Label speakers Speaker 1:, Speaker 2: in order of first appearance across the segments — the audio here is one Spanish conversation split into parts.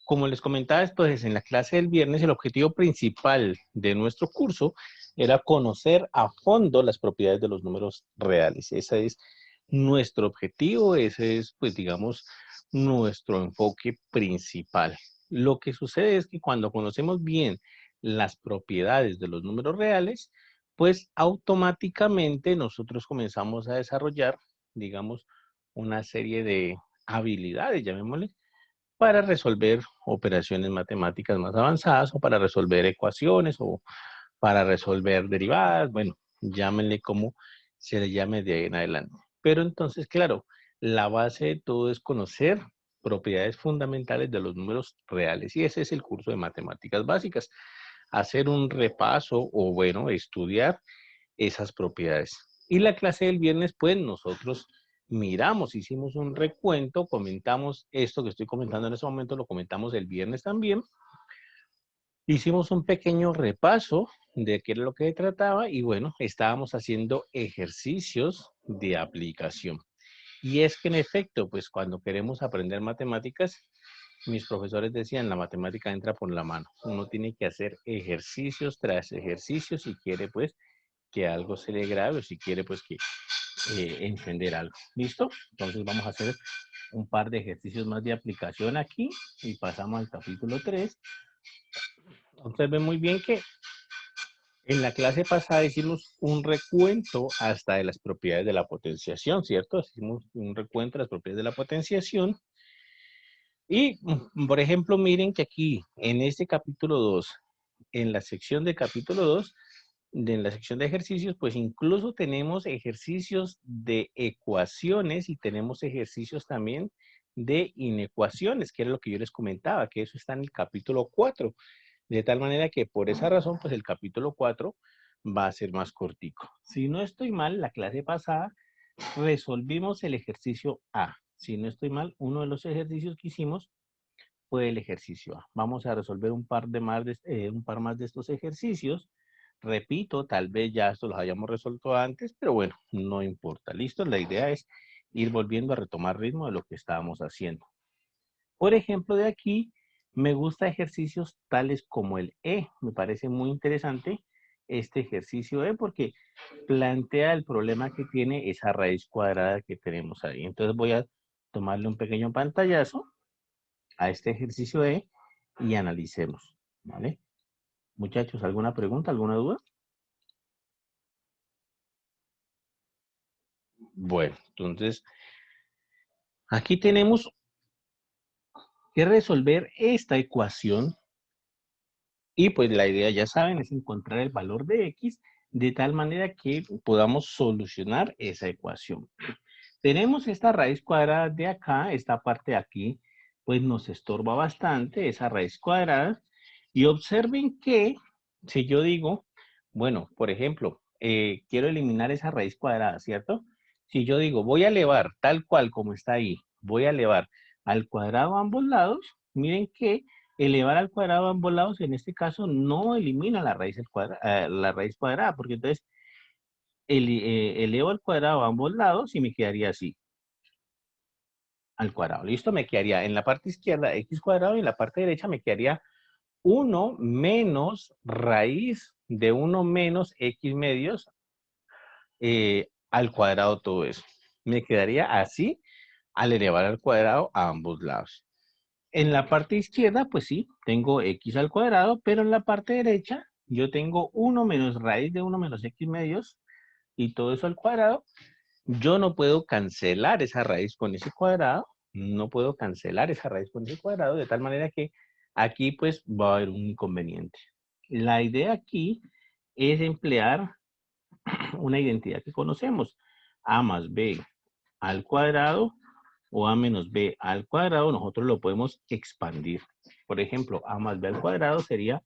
Speaker 1: Como les comentaba después en la clase del viernes, el objetivo principal de nuestro curso era conocer a fondo las propiedades de los números reales. Ese es nuestro objetivo, ese es, pues digamos, nuestro enfoque principal. Lo que sucede es que cuando conocemos bien las propiedades de los números reales, pues automáticamente nosotros comenzamos a desarrollar, digamos, una serie de habilidades, llamémosle, para resolver operaciones matemáticas más avanzadas o para resolver ecuaciones o para resolver derivadas, bueno, llámenle como se le llame de ahí en adelante. Pero entonces, claro, la base de todo es conocer propiedades fundamentales de los números reales y ese es el curso de matemáticas básicas, hacer un repaso o bueno, estudiar esas propiedades. Y la clase del viernes, pues nosotros miramos, hicimos un recuento, comentamos esto que estoy comentando en este momento, lo comentamos el viernes también. Hicimos un pequeño repaso de qué era lo que se trataba y bueno, estábamos haciendo ejercicios de aplicación. Y es que en efecto, pues cuando queremos aprender matemáticas, mis profesores decían, la matemática entra por la mano. Uno tiene que hacer ejercicios tras ejercicios si quiere pues que algo se le grabe o si quiere pues que entender algo. ¿Listo? Entonces vamos a hacer un par de ejercicios más de aplicación aquí y pasamos al capítulo 3. Observen muy bien que en la clase pasada hicimos un recuento hasta de las propiedades de la potenciación, ¿cierto? Hicimos un recuento de las propiedades de la potenciación. Y, por ejemplo, miren que aquí, en este capítulo 2, en la sección de capítulo 2, en la sección de ejercicios, pues incluso tenemos ejercicios de ecuaciones y tenemos ejercicios también de inecuaciones, que era lo que yo les comentaba, que eso está en el capítulo 4. De tal manera que por esa razón, pues el capítulo 4 va a ser más cortico. Si no estoy mal, la clase pasada resolvimos el ejercicio A. Si no estoy mal, uno de los ejercicios que hicimos fue el ejercicio A. Vamos a resolver un par más de estos ejercicios. Repito, tal vez ya estos los hayamos resuelto antes, pero bueno, no importa. ¿Listo? La idea es ir volviendo a retomar ritmo de lo que estábamos haciendo. Por ejemplo, de aquí me gusta ejercicios tales como el E. Me parece muy interesante este ejercicio E porque plantea el problema que tiene esa raíz cuadrada que tenemos ahí. Entonces voy a tomarle un pequeño pantallazo a este ejercicio E y analicemos, ¿vale? Muchachos, ¿alguna pregunta, alguna duda? Bueno, entonces aquí tenemos que resolver esta ecuación y pues la idea, ya saben, es encontrar el valor de X de tal manera que podamos solucionar esa ecuación. Tenemos esta raíz cuadrada de acá, esta parte de aquí, pues nos estorba bastante esa raíz cuadrada. Y observen que si yo digo, bueno, por ejemplo, quiero eliminar esa raíz cuadrada, ¿cierto? Si yo digo, voy a elevar tal cual como está ahí, voy a elevar al cuadrado a ambos lados, miren que elevar al cuadrado a ambos lados, en este caso, no elimina la raíz cuadrada, porque entonces elevo al cuadrado a ambos lados y me quedaría así, al cuadrado. ¿Listo? Me quedaría en la parte izquierda x cuadrado y en la parte derecha me quedaría 1 menos raíz de 1 menos x medios al cuadrado todo eso. Me quedaría así al elevar al cuadrado a ambos lados. En la parte izquierda, pues sí, tengo x al cuadrado, pero en la parte derecha yo tengo 1 menos raíz de 1 menos x medios y todo eso al cuadrado. Yo no puedo cancelar esa raíz con ese cuadrado, no puedo cancelar esa raíz con ese cuadrado, de tal manera que aquí pues va a haber un inconveniente. La idea aquí es emplear una identidad que conocemos, a más b al cuadrado o a menos b al cuadrado, nosotros lo podemos expandir. Por ejemplo, a más b al cuadrado sería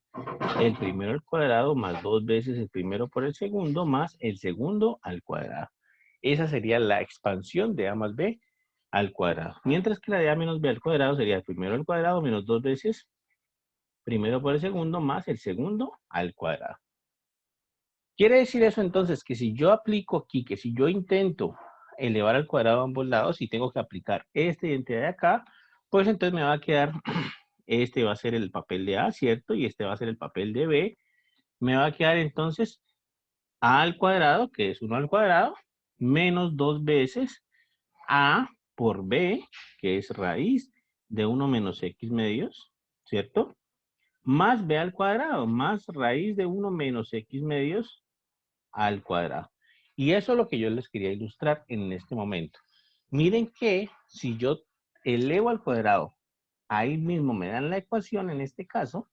Speaker 1: el primero al cuadrado más 2 veces el primero por el segundo más el segundo al cuadrado. Esa sería la expansión de a más b al cuadrado. Mientras que la de a menos b al cuadrado sería el primero al cuadrado menos 2 veces primero por el segundo más el segundo al cuadrado. Quiere decir eso entonces que si yo aplico aquí, que si yo intento elevar al cuadrado a ambos lados y tengo que aplicar esta identidad de acá, pues entonces me va a quedar Este va a ser el papel de A, ¿cierto? Y este va a ser el papel de B. Me va a quedar entonces A al cuadrado, que es 1 al cuadrado, menos 2 veces A por B, que es raíz de 1 menos X medios, ¿cierto? Más B al cuadrado, más raíz de 1 menos X medios al cuadrado. Y eso es lo que yo les quería ilustrar en este momento. Miren que si yo elevo al cuadrado, ahí mismo me dan la ecuación en este caso,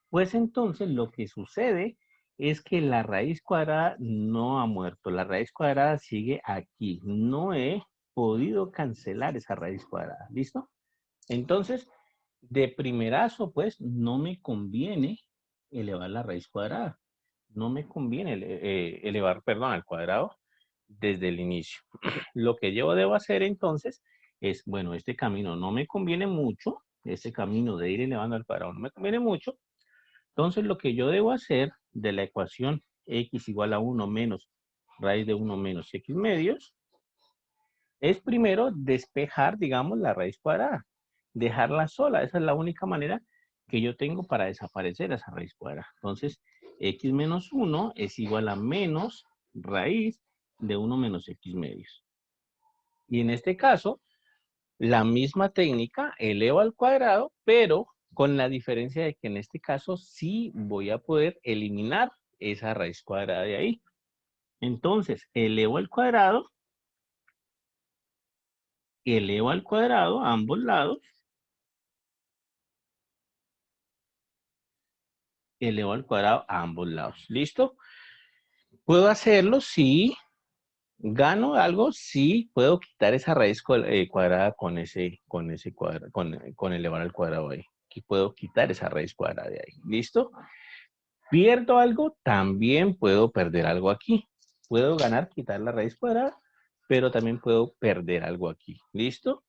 Speaker 1: pues entonces lo que sucede es que la raíz cuadrada no ha muerto. La raíz cuadrada sigue aquí. No he podido cancelar esa raíz cuadrada. ¿Listo? Entonces, de primerazo, pues, no me conviene elevar la raíz cuadrada. No me conviene elevar, perdón, al cuadrado desde el inicio. Lo que yo debo hacer entonces es, bueno, este camino no me conviene mucho, este camino de ir elevando al cuadrado no me conviene mucho, entonces lo que yo debo hacer de la ecuación x igual a 1 menos raíz de 1 menos x medios es primero despejar, digamos, la raíz cuadrada, dejarla sola. Esa es la única manera que yo tengo para desaparecer esa raíz cuadrada. Entonces, x menos 1 es igual a menos raíz de 1 menos x medios. Y en este caso, la misma técnica, elevo al cuadrado, pero con la diferencia de que en este caso sí voy a poder eliminar esa raíz cuadrada de ahí. Entonces, elevo al cuadrado a ambos lados, elevo al cuadrado a ambos lados. ¿Listo? ¿Puedo hacerlo? Sí. ¿Gano algo? Sí. ¿Puedo quitar esa raíz cuadrada con elevar al cuadrado ahí? Aquí puedo quitar esa raíz cuadrada de ahí. ¿Listo? ¿Pierdo algo? También puedo perder algo aquí. Puedo ganar, quitar la raíz cuadrada, pero también puedo perder algo aquí. ¿Listo?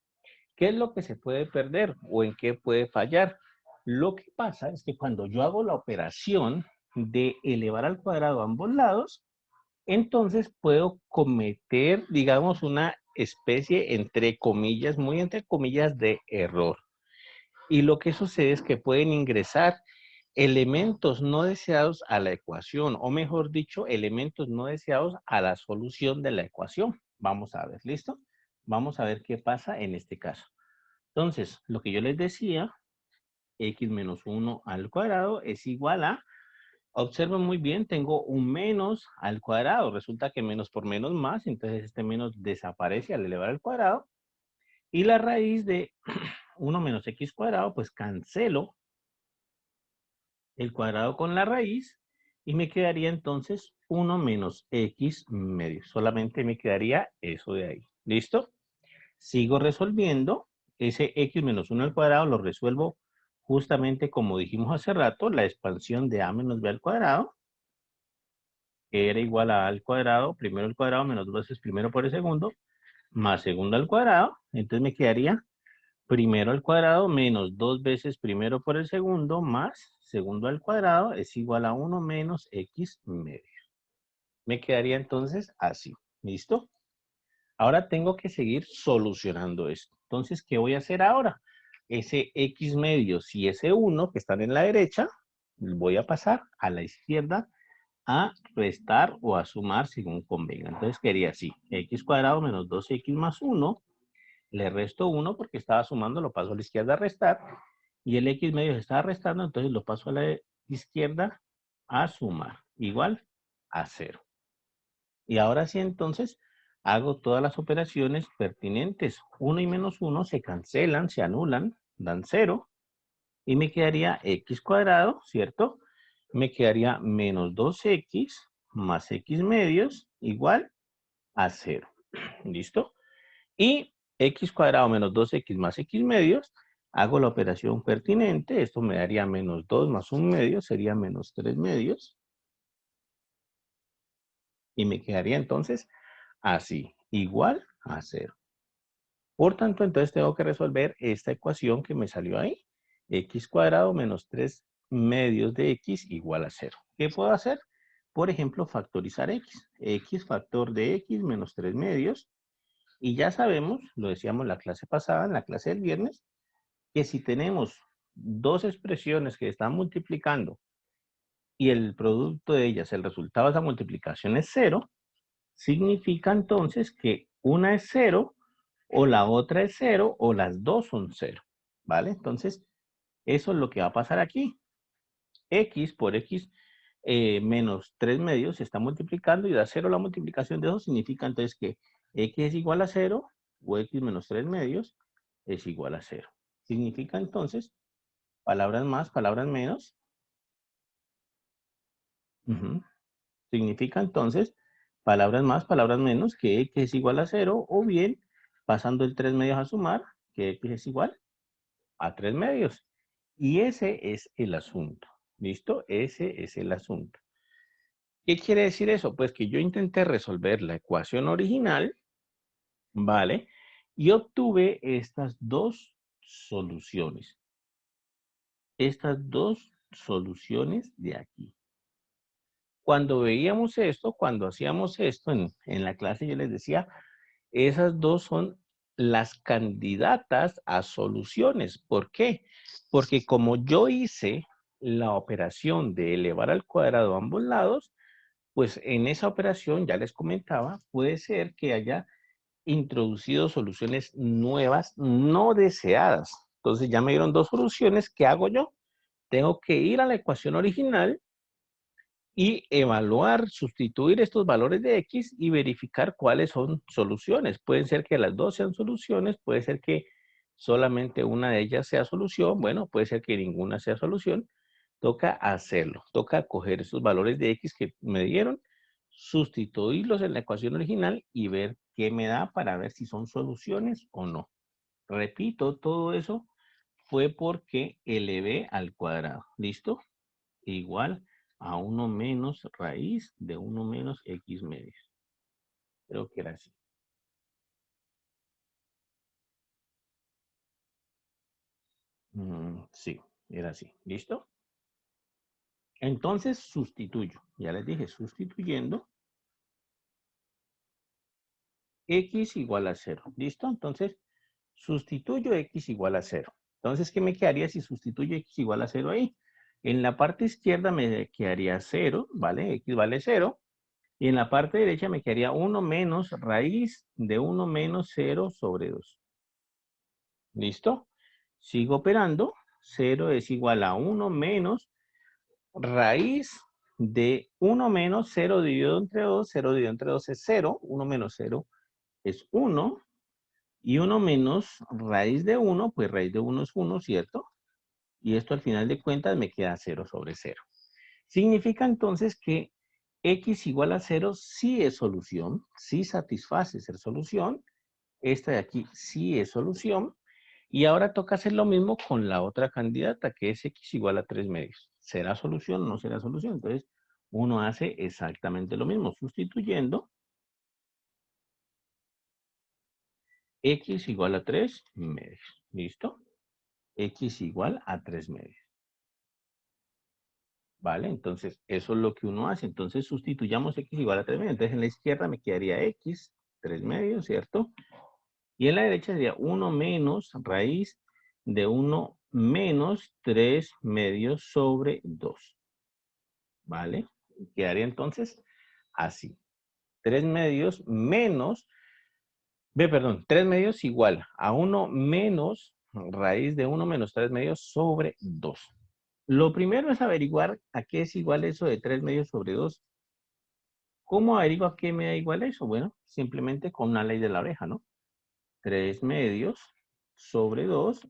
Speaker 1: ¿Qué es lo que se puede perder o en qué puede fallar? Lo que pasa es que cuando yo hago la operación de elevar al cuadrado a ambos lados, entonces puedo cometer, digamos, una especie, entre comillas, muy entre comillas, de error. Y lo que sucede es que pueden ingresar elementos no deseados a la ecuación, o mejor dicho, elementos no deseados a la solución de la ecuación. Vamos a ver, ¿listo? Vamos a ver qué pasa en este caso. Entonces, lo que yo les decía, x menos 1 al cuadrado es igual a, observen muy bien, tengo un menos al cuadrado. Resulta que menos por menos más, entonces este menos desaparece al elevar al cuadrado. Y la raíz de 1 menos x cuadrado, pues cancelo el cuadrado con la raíz y me quedaría entonces 1 menos x medio. Solamente me quedaría eso de ahí. ¿Listo? Sigo resolviendo. Ese x menos 1 al cuadrado lo resuelvo justamente como dijimos hace rato, la expansión de a menos b al cuadrado, que era igual a al cuadrado, primero al cuadrado menos 2 veces primero por el segundo, más segundo al cuadrado. Entonces me quedaría primero al cuadrado menos 2 veces primero por el segundo más segundo al cuadrado es igual a 1 menos x medio. Me quedaría entonces así. ¿Listo? Ahora tengo que seguir solucionando esto. Entonces, ¿qué voy a hacer ahora? Ese x medios y ese 1 que están en la derecha, voy a pasar a la izquierda a restar o a sumar según convenga. Entonces quedaría así, x cuadrado menos 2x más 1, le resto 1 porque estaba sumando, lo paso a la izquierda a restar, y el x medio se estaba restando, entonces lo paso a la izquierda a sumar, igual a 0. Y ahora sí, entonces, hago todas las operaciones pertinentes. 1 y menos 1 se cancelan, se anulan, dan 0. Y me quedaría x cuadrado, ¿cierto? Me quedaría menos 2x más x medios igual a 0. ¿Listo? Y x cuadrado menos 2x más x medios, hago la operación pertinente. Esto me daría menos 2 más 1 medio, sería menos 3 medios. Y me quedaría entonces así, igual a 0. Por tanto, entonces tengo que resolver esta ecuación que me salió ahí. X cuadrado menos 3 medios de x igual a 0. ¿Qué puedo hacer? Por ejemplo, factorizar x. X factor de x menos 3 medios. Y ya sabemos, lo decíamos la clase pasada, en la clase del viernes, que si tenemos dos expresiones que están multiplicando y el producto de ellas, el resultado de esa multiplicación es 0, significa entonces que una es 0 o la otra es 0 o las dos son 0, ¿vale? Entonces, eso es lo que va a pasar aquí. X por X menos 3 medios se está multiplicando y da 0 la multiplicación de eso, significa entonces que X es igual a 0 o X menos 3 medios es igual a 0. Significa entonces, palabras más, palabras menos. Significa entonces, palabras más, palabras menos, que X es igual a 0, o bien, pasando el 3 medios a sumar, que X es igual a 3 medios. Y ese es el asunto. ¿Listo? Ese es el asunto. ¿Qué quiere decir eso? Pues que yo intenté resolver la ecuación original, ¿vale? Y obtuve estas dos soluciones. Estas dos soluciones de aquí. Cuando veíamos esto, cuando hacíamos esto en la clase, yo les decía, esas dos son las candidatas a soluciones. ¿Por qué? Porque como yo hice la operación de elevar al cuadrado a ambos lados, pues en esa operación, ya les comentaba, puede ser que haya introducido soluciones nuevas no deseadas. Entonces ya me dieron dos soluciones. ¿Qué hago yo? Tengo que ir a la ecuación original y evaluar, sustituir estos valores de X y verificar cuáles son soluciones. Pueden ser que las dos sean soluciones, puede ser que solamente una de ellas sea solución, bueno, puede ser que ninguna sea solución. Toca hacerlo, toca coger esos valores de X que me dieron, sustituirlos en la ecuación original y ver qué me da para ver si son soluciones o no. Repito, todo eso fue porque elevé al cuadrado. ¿Listo? Igual a 1 menos raíz de 1 menos X medios. Creo que era así. Sí, era así. ¿Listo? Entonces sustituyo. Ya les dije, sustituyendo X igual a 0. ¿Listo? Entonces sustituyo X igual a 0. Entonces, ¿qué me quedaría si sustituyo X igual a 0 ahí? En la parte izquierda me quedaría 0, ¿vale? X vale 0. Y en la parte derecha me quedaría 1 menos raíz de 1 menos 0 sobre 2. ¿Listo? Sigo operando. 0 es igual a 1 menos raíz de 1 menos 0 dividido entre 2. 0 dividido entre 2 es 0. 1 menos 0 es 1. Y 1 menos raíz de 1, pues raíz de 1 es 1, ¿cierto? Y esto al final de cuentas me queda 0 sobre 0. Significa entonces que X igual a 0 sí es solución, sí satisface ser solución. Esta de aquí sí es solución. Y ahora toca hacer lo mismo con la otra candidata, que es X igual a 3 medios. ¿Será solución o no será solución? Entonces, uno hace exactamente lo mismo, sustituyendo X igual a 3 medios. ¿Listo? X igual a 3 medios. ¿Vale? Entonces, eso es lo que uno hace. Entonces, sustituyamos X igual a 3 medios. Entonces, en la izquierda me quedaría X, 3 medios, ¿cierto? Y en la derecha sería 1 menos raíz de 1 menos 3 medios sobre 2. ¿Vale? Quedaría entonces así. 3 medios menos, perdón, 3 medios igual a 1 menos raíz de 1 menos 3 medios sobre 2. Lo primero es averiguar a qué es igual eso de 3 medios sobre 2. ¿Cómo averiguo a qué me da igual eso? Bueno, simplemente con una ley de la oreja, ¿no? 3 medios sobre 2.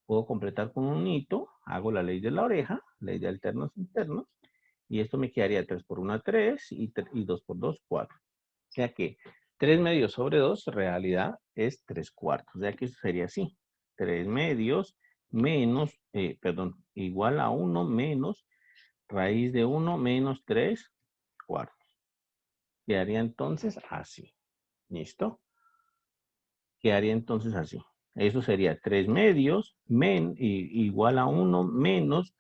Speaker 1: Puedo completar con un hito. Hago la ley de la oreja, ley de alternos internos. Y esto me quedaría 3 por 1, 3 y 2 por 2, 4. O sea que 3 medios sobre 2 en realidad es 3 cuartos. O sea que eso sería así. 3 medios menos, perdón, igual a 1 menos raíz de 1 menos 3 cuartos. Quedaría entonces así. ¿Listo? Quedaría entonces así. Eso sería 3 medios igual a 1 menos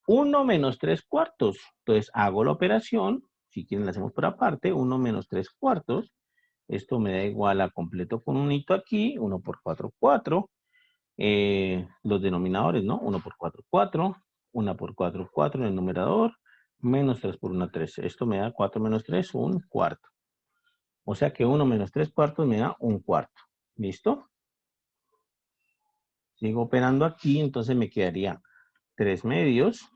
Speaker 1: 1 menos 3 cuartos. Entonces hago la operación. Si quieren la hacemos por aparte. 1 menos 3 cuartos. Esto me da igual a completo con un hito aquí. 1 por 4, 4. Los denominadores, ¿no? 1 por 4, 4, 1 por 4, 4 en el numerador, menos 3 por 1, 3. Esto me da 4 menos 3, un cuarto. O sea que 1 menos 3 cuartos me da un cuarto. ¿Listo? Sigo operando aquí, entonces me quedaría 3 medios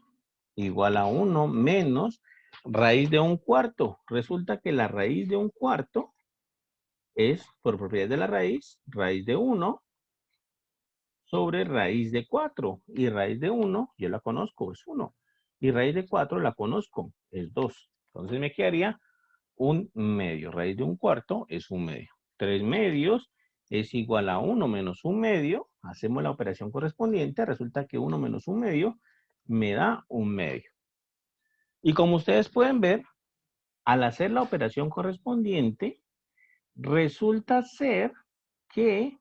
Speaker 1: igual a 1 menos raíz de un cuarto. Resulta que la raíz de un cuarto es, por propiedad de la raíz de 1 sobre raíz de 4. Y raíz de 1, yo la conozco, es 1. Y raíz de 4 la conozco, es 2. Entonces me quedaría un medio. Raíz de un cuarto es un medio. 3 medios es igual a 1 menos un medio. Hacemos la operación correspondiente. Resulta que 1 menos un medio me da un medio. Y como ustedes pueden ver, al hacer la operación correspondiente, resulta ser que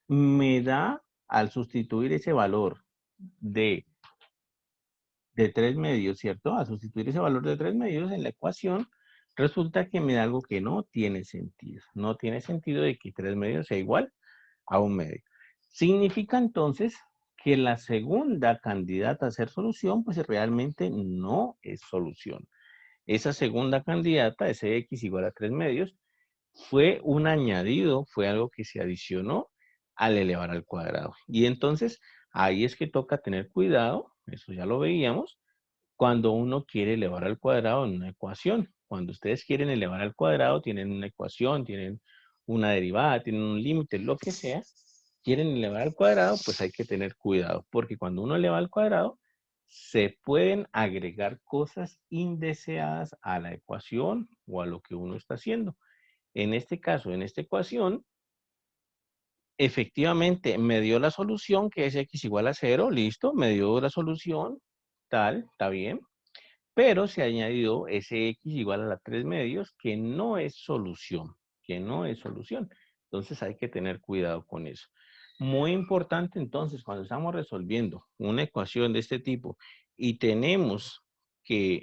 Speaker 1: me da, al sustituir ese valor de 3 medios, ¿cierto? Al sustituir ese valor de 3 medios en la ecuación, resulta que me da algo que no tiene sentido. No tiene sentido de que 3 medios sea igual a un medio. Significa entonces que la segunda candidata a ser solución, pues realmente no es solución. Esa segunda candidata, ese x igual a 3 medios, fue un añadido, fue algo que se adicionó al elevar al cuadrado. Y entonces, ahí es que toca tener cuidado, eso ya lo veíamos, cuando uno quiere elevar al cuadrado en una ecuación. Cuando ustedes quieren elevar al cuadrado, tienen una ecuación, tienen una derivada, tienen un límite, lo que sea, quieren elevar al cuadrado, pues hay que tener cuidado, porque cuando uno eleva al cuadrado, se pueden agregar cosas indeseadas a la ecuación o a lo que uno está haciendo. En este caso, en esta ecuación, efectivamente me dio la solución que es x igual a 0, listo, me dio la solución, tal, está bien, pero se añadió ese x igual a la 3 medios que no es solución, que no es solución. Entonces hay que tener cuidado con eso. Muy importante entonces cuando estamos resolviendo una ecuación de este tipo y tenemos que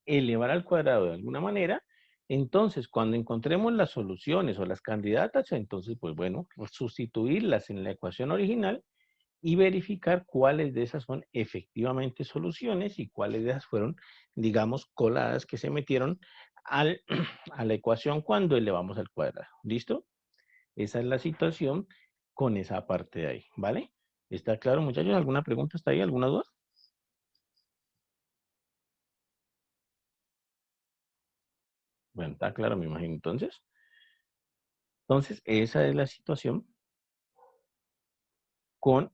Speaker 1: elevar al cuadrado de alguna manera, entonces cuando encontremos las soluciones o las candidatas, entonces pues bueno, sustituirlas en la ecuación original y verificar cuáles de esas son efectivamente soluciones y cuáles de esas fueron, digamos, coladas que se metieron a la ecuación cuando elevamos al cuadrado. ¿Listo? Esa es la situación con esa parte de ahí, ¿vale? ¿Está claro, muchachos? ¿Alguna pregunta hasta ahí? ¿Alguna duda? Bueno, está claro, me imagino. Entonces, esa es la situación con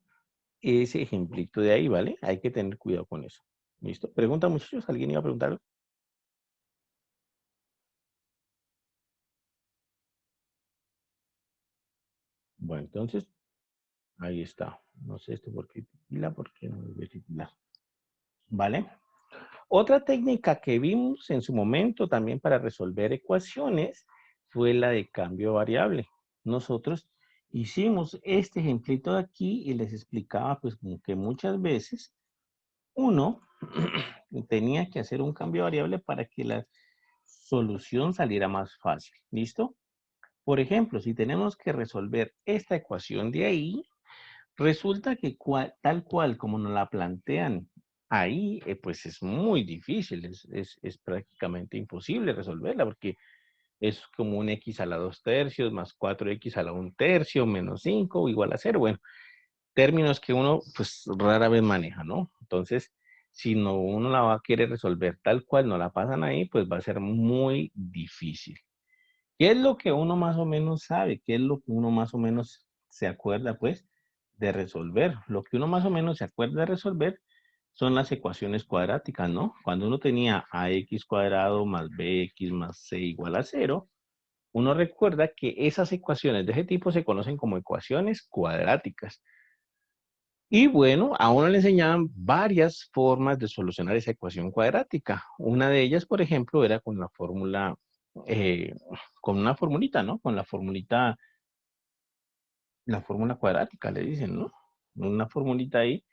Speaker 1: ese ejemplito de ahí, ¿vale? Hay que tener cuidado con eso. ¿Listo? Pregunta, muchachos. ¿Alguien iba a preguntar algo? Bueno, entonces, ahí está. No sé esto por qué titila, por qué no debe titilar. ¿Vale? Otra técnica que vimos en su momento también para resolver ecuaciones fue la de cambio variable. Nosotros hicimos este ejemplito de aquí y les explicaba pues como que muchas veces uno tenía que hacer un cambio variable para que la solución saliera más fácil. ¿Listo? Por ejemplo, si tenemos que resolver esta ecuación de ahí, resulta que tal cual como nos la plantean ahí, pues es muy difícil, es prácticamente imposible resolverla porque es como un x a la 2 tercios más 4x a la 1 tercio menos 5 igual a 0. Bueno, términos que uno pues rara vez maneja, ¿no? Entonces, si no, uno la va a querer resolver tal cual no la pasan ahí, pues va a ser muy difícil. ¿Qué es lo que uno más o menos sabe? ¿Qué es lo que uno más o menos se acuerda, pues, de resolver? Lo que uno más o menos se acuerda de resolver son las ecuaciones cuadráticas, ¿no? Cuando uno tenía ax cuadrado más bx más c igual a 0, uno recuerda que esas ecuaciones de ese tipo se conocen como ecuaciones cuadráticas. Y bueno, a uno le enseñaban varias formas de solucionar esa ecuación cuadrática. Una de ellas, por ejemplo, era con la fórmula, eh, con una formulita, ¿no? Con la fórmula cuadrática, le dicen, ¿no? Una formulita ahí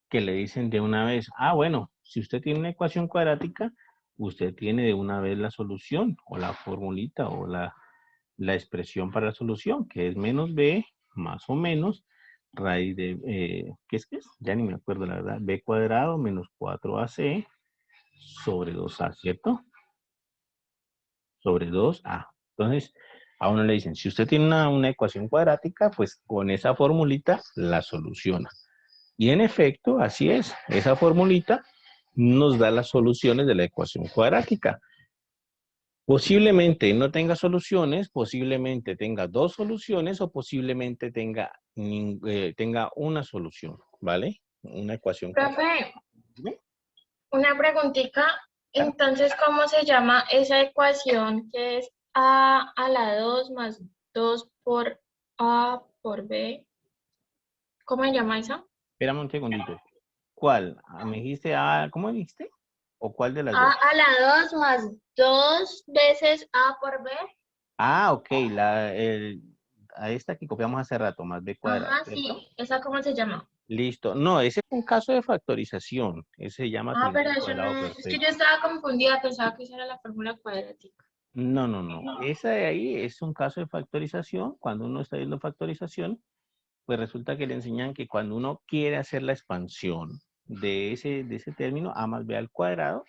Speaker 1: que le dicen de una vez, ah, bueno, si usted tiene una ecuación cuadrática, usted tiene de una vez la solución, o la formulita, la expresión para la solución, que es menos b más o menos raíz de, ¿qué es? Ya ni me acuerdo la verdad, b cuadrado menos 4ac sobre 2a, ¿cierto? Sobre 2a. Entonces, a uno le dicen, si usted tiene una ecuación cuadrática, pues con esa formulita la soluciona. Y en efecto, así es, esa formulita nos da las soluciones de la ecuación cuadrática. Posiblemente no tenga soluciones, posiblemente tenga dos soluciones o posiblemente tenga una solución, ¿vale? Una ecuación cuadrática.
Speaker 2: Profe, una preguntita. Entonces, ¿cómo se llama esa ecuación que es a a la 2 más 2 por a por b? ¿Cómo se llama esa?
Speaker 1: Espérame un segundito. ¿Cuál? ¿Me dijiste A? ¿Cómo dijiste? ¿O cuál de las
Speaker 2: A
Speaker 1: dos?
Speaker 2: a la 2 más 2 veces a por b.
Speaker 1: Ah, ok, a esta que copiamos hace rato, más b cuadrado,
Speaker 2: Ajá,
Speaker 1: ¿cierto?
Speaker 2: sí. ¿Esa cómo se llama?
Speaker 1: Listo. No, ese es un caso de factorización. Ese se llama
Speaker 2: Ah, pero
Speaker 1: trinomio
Speaker 2: eso
Speaker 1: cuadrado
Speaker 2: no. Es que yo
Speaker 1: perfecto.
Speaker 2: estaba confundida, pensaba que esa era la fórmula cuadrática.
Speaker 1: No, no, no. Esa de ahí es un caso de factorización. Cuando uno está viendo factorización, pues resulta que le enseñan que cuando uno quiere hacer la expansión de ese término, a más b al cuadrado,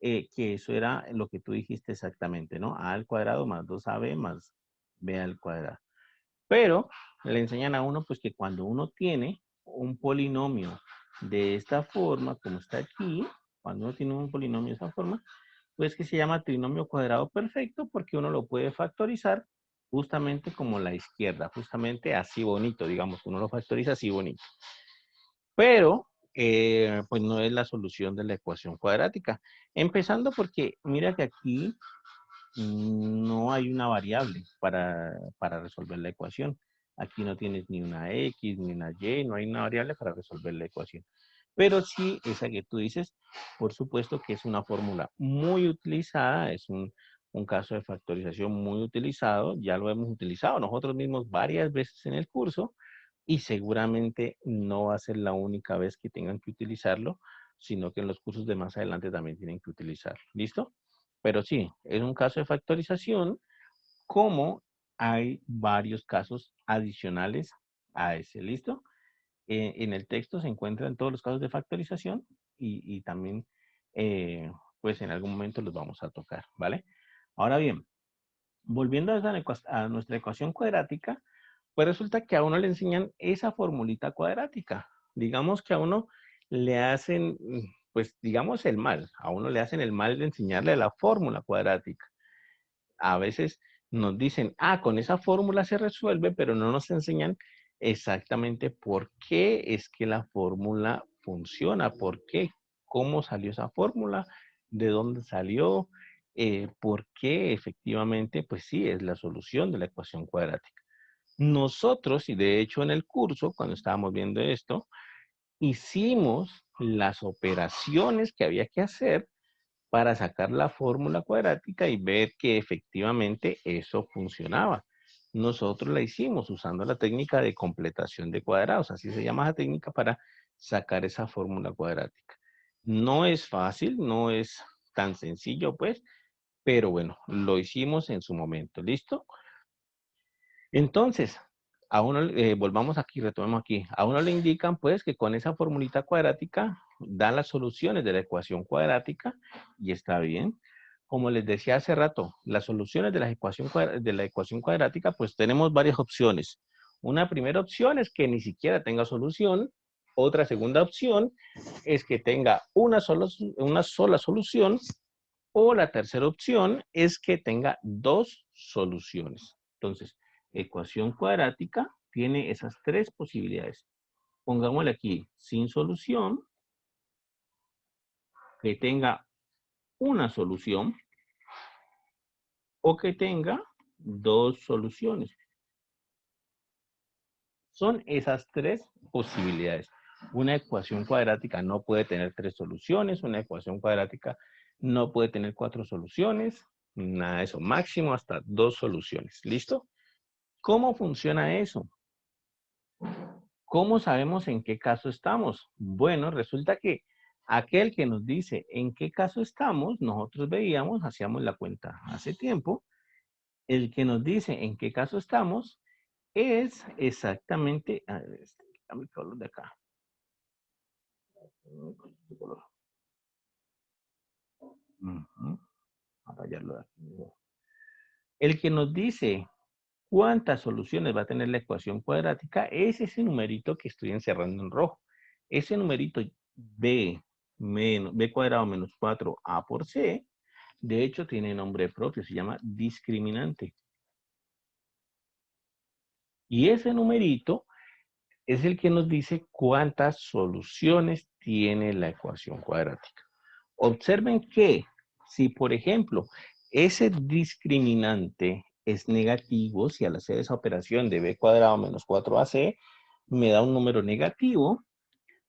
Speaker 1: que eso era lo que tú dijiste exactamente, ¿no? A al cuadrado más 2ab más b al cuadrado. Pero le enseñan a uno pues que cuando uno tiene un polinomio de esta forma, como está aquí, cuando uno tiene un polinomio de esta forma, pues que se llama trinomio cuadrado perfecto porque uno lo puede factorizar justamente como la izquierda, justamente así bonito, digamos, uno lo factoriza así bonito. Pero, pues no es la solución de la ecuación cuadrática. Empezando porque mira que aquí no hay una variable para resolver la ecuación. Aquí no tienes ni una X, ni una Y, no hay una variable para resolver la ecuación. Pero sí, esa que tú dices, por supuesto que es una fórmula muy utilizada, es un caso de factorización muy utilizado, ya lo hemos utilizado nosotros mismos varias veces en el curso y seguramente no va a ser la única vez que tengan que utilizarlo, sino que en los cursos de más adelante también tienen que utilizarlo. ¿Listo? Pero sí, es un caso de factorización, como hay varios casos adicionales a ese. ¿Listo? En el texto se encuentran todos los casos de factorización y también, pues en algún momento los vamos a tocar, ¿vale? Ahora bien, volviendo a nuestra ecuación cuadrática, pues resulta que a uno le enseñan esa formulita cuadrática. Digamos que a uno le hacen, pues digamos el mal, a uno le hacen el mal de enseñarle la fórmula cuadrática. A veces nos dicen, con esa fórmula se resuelve, pero no nos enseñan exactamente por qué es que la fórmula funciona, por qué, cómo salió esa fórmula, de dónde salió, por qué efectivamente, pues sí, es la solución de la ecuación cuadrática. Nosotros, y de hecho en el curso, cuando estábamos viendo esto, hicimos las operaciones que había que hacer para sacar la fórmula cuadrática y ver que efectivamente eso funcionaba. Nosotros la hicimos usando la técnica de completación de cuadrados, así se llama la técnica para sacar esa fórmula cuadrática. No es fácil, no es tan sencillo pues, pero bueno, lo hicimos en su momento, ¿listo? Entonces, a uno, volvamos aquí, retomemos aquí. A uno le indican, pues, que con esa formulita cuadrática dan las soluciones de la ecuación cuadrática y está bien. Como les decía hace rato, las soluciones de la ecuación cuadrática, pues tenemos varias opciones. Una primera opción es que ni siquiera tenga solución. Otra segunda opción es que tenga una sola solución. O la tercera opción es que tenga dos soluciones. Entonces, ecuación cuadrática tiene esas tres posibilidades. Pongámosle aquí sin solución, que tenga una solución o que tenga dos soluciones. Son esas tres posibilidades. Una ecuación cuadrática no puede tener tres soluciones, una ecuación cuadrática no puede tener cuatro soluciones, nada de eso, máximo hasta dos soluciones. ¿Listo? ¿Cómo funciona eso? ¿Cómo sabemos en qué caso estamos? Bueno, resulta que aquel que nos dice en qué caso estamos, nosotros veíamos, hacíamos la cuenta hace tiempo, El que nos dice en qué caso estamos es exactamente, a ver, dame el color de acá. A rayarlo de aquí. El que nos dice cuántas soluciones va a tener la ecuación cuadrática es ese numerito que estoy encerrando en rojo. Ese numerito b cuadrado menos 4a por c, de hecho tiene nombre propio, se llama discriminante. Y ese numerito es el que nos dice cuántas soluciones tiene la ecuación cuadrática. Observen que si, por ejemplo, ese discriminante es negativo, si al hacer esa operación de b cuadrado menos 4ac me da un número negativo,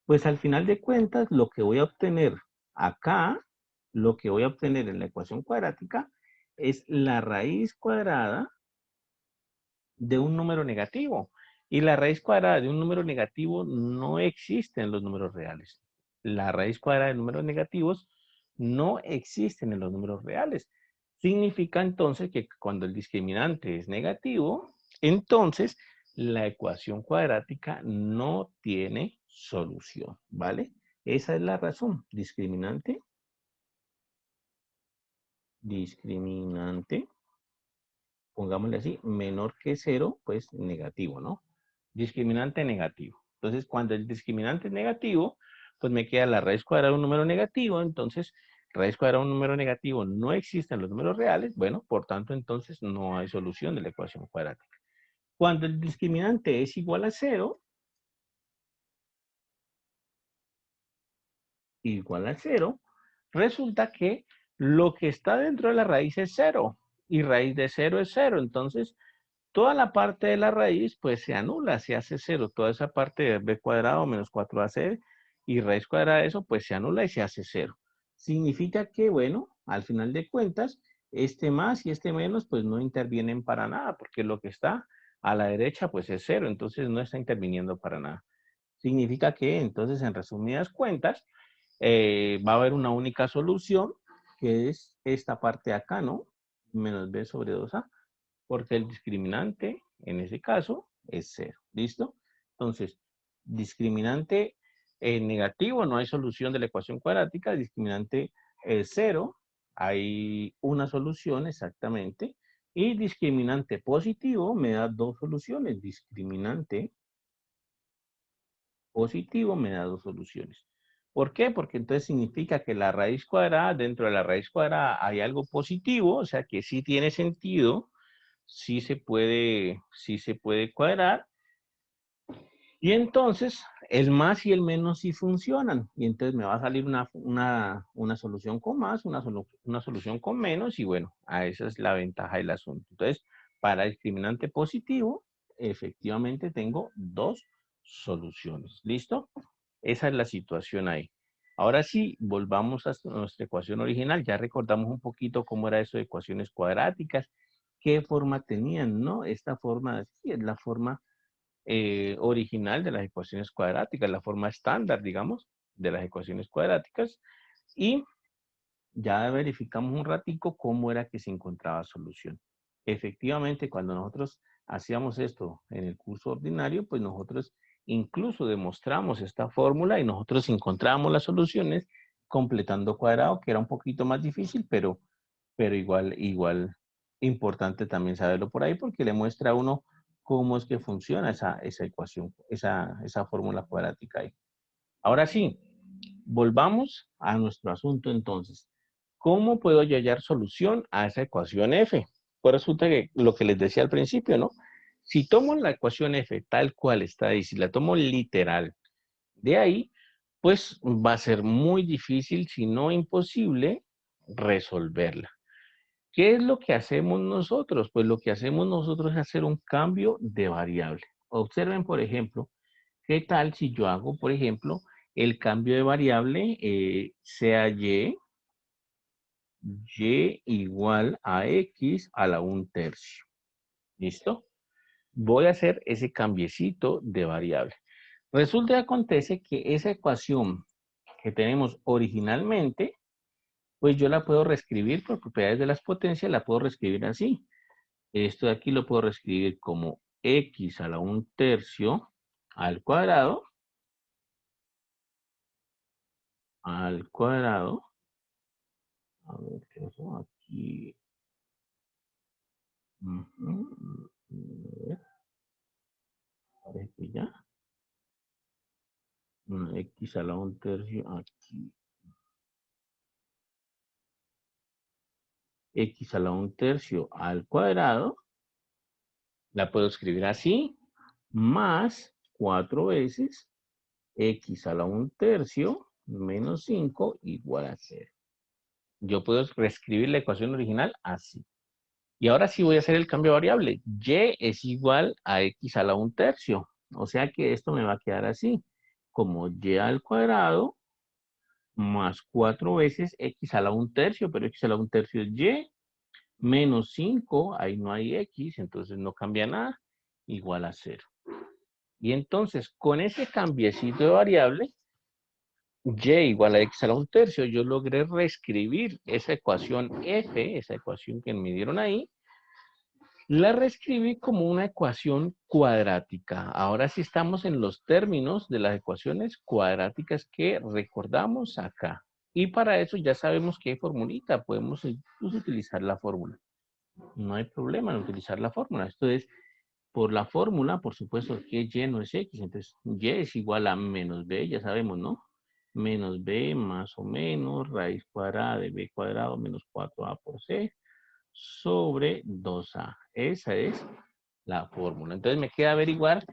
Speaker 1: pues al final de cuentas lo que voy a obtener acá, lo que voy a obtener en la ecuación cuadrática es la raíz cuadrada de un número negativo. Y la raíz cuadrada de un número negativo no existe en los números reales. La raíz cuadrada de números negativos no existen en los números reales. Significa entonces que cuando el discriminante es negativo, entonces la ecuación cuadrática no tiene solución, ¿vale? Esa es la razón. Discriminante, pongámosle así, menor que 0, pues negativo, ¿no? Discriminante negativo. Entonces, cuando el discriminante es negativo, pues me queda la raíz cuadrada de un número negativo. Entonces, raíz cuadrada de un número negativo no existe en los números reales. Bueno, por tanto, entonces no hay solución de la ecuación cuadrática. Cuando el discriminante es igual a 0, resulta que lo que está dentro de la raíz es 0. Y raíz de 0 es 0. Entonces, toda la parte de la raíz, pues se anula, se hace 0. Toda esa parte de b cuadrado menos 4ac y raíz cuadrada de eso, pues se anula y se hace 0. Significa que, bueno, al final de cuentas, este más y este menos, pues no intervienen para nada, porque lo que está a la derecha, pues es 0. Entonces no está interviniendo para nada. Significa que, entonces, en resumidas cuentas, va a haber una única solución, que es esta parte de acá, ¿no? Menos b sobre 2a. Porque el discriminante, en ese caso, es 0. ¿Listo? Entonces, discriminante negativo, no hay solución de la ecuación cuadrática. Discriminante es 0, hay una solución exactamente. Y discriminante positivo me da dos soluciones. Discriminante positivo me da dos soluciones. ¿Por qué? Porque entonces significa que la raíz cuadrada, dentro de la raíz cuadrada hay algo positivo, o sea que sí tiene sentido, sí se puede cuadrar. Y entonces el más y el menos sí funcionan. Y entonces me va a salir una solución con más, una solución con menos. Y bueno, esa es la ventaja del asunto. Entonces, para discriminante positivo, efectivamente tengo dos soluciones. ¿Listo? Esa es la situación ahí. Ahora sí, volvamos a nuestra ecuación original. Ya recordamos un poquito cómo era eso de ecuaciones cuadráticas, qué forma tenían, ¿no? Esta forma, sí, es la forma original de las ecuaciones cuadráticas, la forma estándar, digamos, de las ecuaciones cuadráticas. Y ya verificamos un ratico cómo era que se encontraba solución. Efectivamente, cuando nosotros hacíamos esto en el curso ordinario, pues nosotros incluso demostramos esta fórmula y nosotros encontramos las soluciones completando cuadrado, que era un poquito más difícil, pero igual importante también saberlo por ahí porque le muestra a uno cómo es que funciona esa ecuación, esa fórmula cuadrática ahí. Ahora sí, volvamos a nuestro asunto entonces. ¿Cómo puedo yo hallar solución a esa ecuación f? Pues resulta que lo que les decía al principio, ¿no? Si tomo la ecuación f tal cual está ahí, si la tomo literal, de ahí, pues va a ser muy difícil, si no imposible, resolverla. ¿Qué es lo que hacemos nosotros? Pues lo que hacemos nosotros es hacer un cambio de variable. Observen, por ejemplo, ¿qué tal si yo hago, por ejemplo, el cambio de variable sea y igual a x a la 1/3? ¿Listo? Voy a hacer ese cambiecito de variable. Resulta y acontece que esa ecuación que tenemos originalmente, pues yo la puedo reescribir por propiedades de las potencias, la puedo reescribir así. Esto de aquí lo puedo reescribir como x a la 1/3 al cuadrado, A ver, ¿qué es eso? Aquí. Ujú, a ver, parece que ya. X a la 1/3 aquí. X a la 1/3 al cuadrado. La puedo escribir así. Más 4 veces x a la 1/3 menos 5 igual a 0. Yo puedo reescribir la ecuación original así. Y ahora sí voy a hacer el cambio de variable. Y es igual a x a la 1/3. O sea que esto me va a quedar así. Como y al cuadrado más 4 veces x a la 1/3. Pero x a la 1/3 es y. Menos 5, ahí no hay x, entonces no cambia nada. Igual a 0. Y entonces, con ese cambiecito de variable, y igual a x a la 1/3, yo logré reescribir esa ecuación f, esa ecuación que me dieron ahí, la reescribí como una ecuación cuadrática. Ahora sí estamos en los términos de las ecuaciones cuadráticas que recordamos acá. Y para eso ya sabemos qué formulita, podemos utilizar la fórmula. No hay problema en utilizar la fórmula. Esto es, por la fórmula, por supuesto que y no es x, entonces y es igual a menos b, ya sabemos, ¿no? Menos b más o menos raíz cuadrada de b cuadrado menos 4a por c sobre 2a. Esa es la fórmula. Entonces me queda averiguar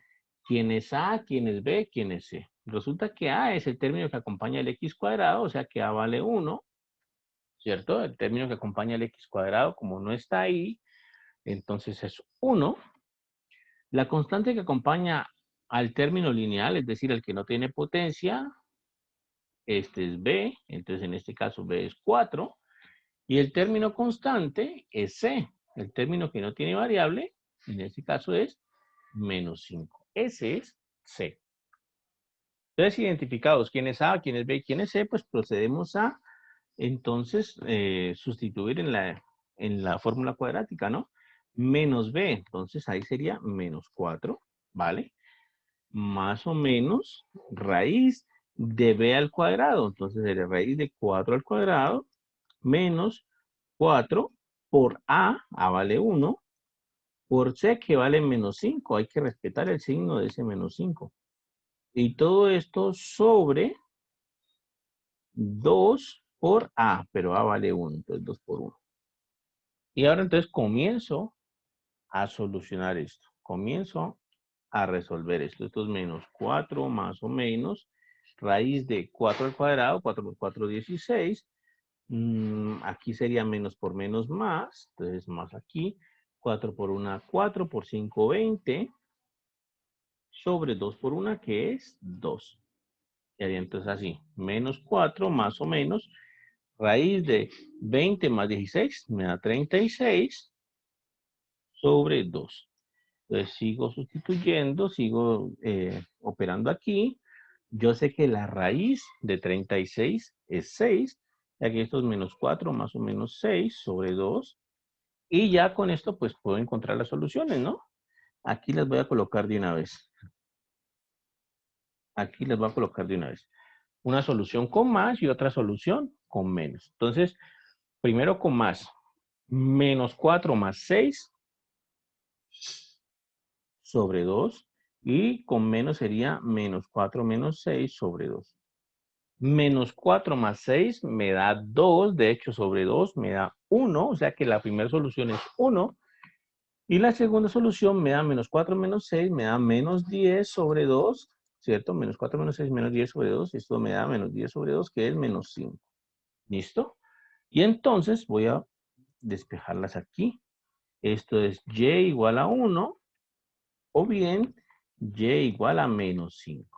Speaker 1: quién es a, quién es b, quién es c. Resulta que a es el término que acompaña el x cuadrado, o sea que a vale 1, ¿cierto? El término que acompaña el x cuadrado, como no está ahí, entonces es 1. La constante que acompaña al término lineal, es decir, el que no tiene potencia, este es b, entonces en este caso b es 4. Y el término constante es c. El término que no tiene variable, en este caso es menos 5. Ese es c. Entonces, identificados quién es a, quién es b y quién es c, pues procedemos a, entonces, sustituir en la fórmula cuadrática, ¿no? Menos b, entonces ahí sería menos 4, ¿vale? Más o menos raíz de b al cuadrado. Entonces sería raíz de 4 al cuadrado menos 4 por a vale 1, por c que vale menos 5. Hay que respetar el signo de ese menos 5. Y todo esto sobre 2 por a, pero a vale 1, entonces 2 por 1. Y ahora entonces comienzo a solucionar esto. Comienzo a resolver esto. Esto es menos 4 más o menos raíz de 4 al cuadrado, 4 por 4, 16. Aquí sería menos por menos más, entonces más aquí. 4 por 1, 4 por 5, 20. Sobre 2 por 1, que es 2. Y haría entonces así, menos 4 más o menos raíz de 20 más 16 me da 36 sobre 2. Entonces sigo sustituyendo, sigo operando aquí. Yo sé que la raíz de 36 es 6. Y aquí esto es menos 4 más o menos 6 sobre 2. Y ya con esto pues puedo encontrar las soluciones, ¿no? Aquí las voy a colocar de una vez. Aquí les voy a colocar de una vez. Una solución con más y otra solución con menos. Entonces, primero con más. Menos 4 más 6 sobre 2. Y con menos sería menos 4 menos 6 sobre 2. Menos 4 más 6 me da 2. De hecho, sobre 2 me da 1. O sea que la primera solución es 1. Y la segunda solución me da menos 4 menos 6. Me da menos 10 sobre 2. ¿Cierto? Menos 4 menos 6 menos 10 sobre 2. Esto me da menos 10 sobre 2, que es menos 5. ¿Listo? Y entonces voy a despejarlas aquí. Esto es y igual a 1 o bien y igual a menos 5.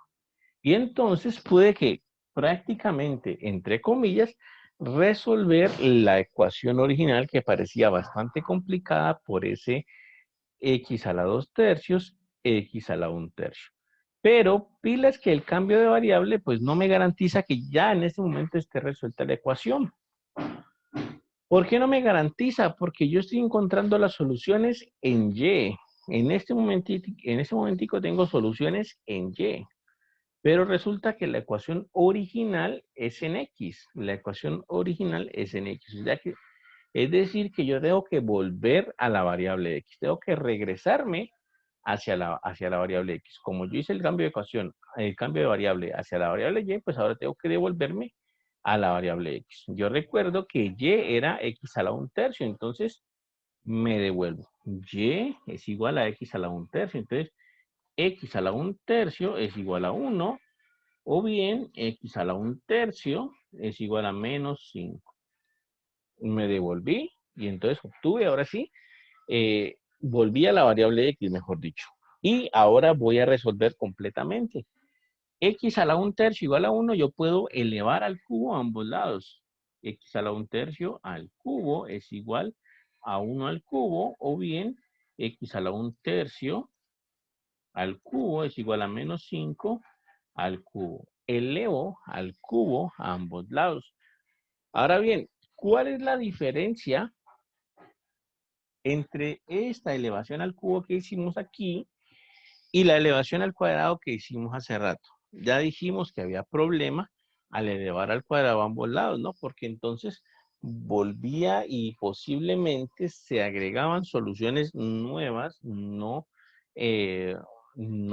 Speaker 1: Y entonces pude que prácticamente, entre comillas, resolver la ecuación original que parecía bastante complicada por ese x a la 2/3, x a la 1/3. Pero pilas que el cambio de variable pues no me garantiza que ya en este momento esté resuelta la ecuación. ¿Por qué no me garantiza? Porque yo estoy encontrando las soluciones en Y. En este momentico tengo soluciones en Y. Pero resulta que la ecuación original es en X. La ecuación original es en X. Es decir, que yo tengo que volver a la variable X. Tengo que regresarme hacia la variable X. Como yo hice el cambio de ecuación, el cambio de variable hacia la variable Y, pues ahora tengo que devolverme a la variable X. Yo recuerdo que Y era X a la 1/3, entonces me devuelvo. Y es igual a X a la 1/3, entonces X a la 1/3 es igual a 1, o bien X a la 1/3 es igual a menos 5. Me devolví y entonces obtuve, ahora sí, volví a la variable X, mejor dicho. Y ahora voy a resolver completamente. X a la 1/3 igual a 1, yo puedo elevar al cubo a ambos lados. X a la 1/3 al cubo es igual a 1 al cubo, o bien X a la 1/3 al cubo es igual a menos 5 al cubo. Elevo al cubo a ambos lados. Ahora bien, ¿cuál es la diferencia entre esta elevación al cubo que hicimos aquí y la elevación al cuadrado que hicimos hace rato? Ya dijimos que había problema al elevar al cuadrado a ambos lados, ¿no? Porque entonces volvía y posiblemente se agregaban soluciones nuevas, no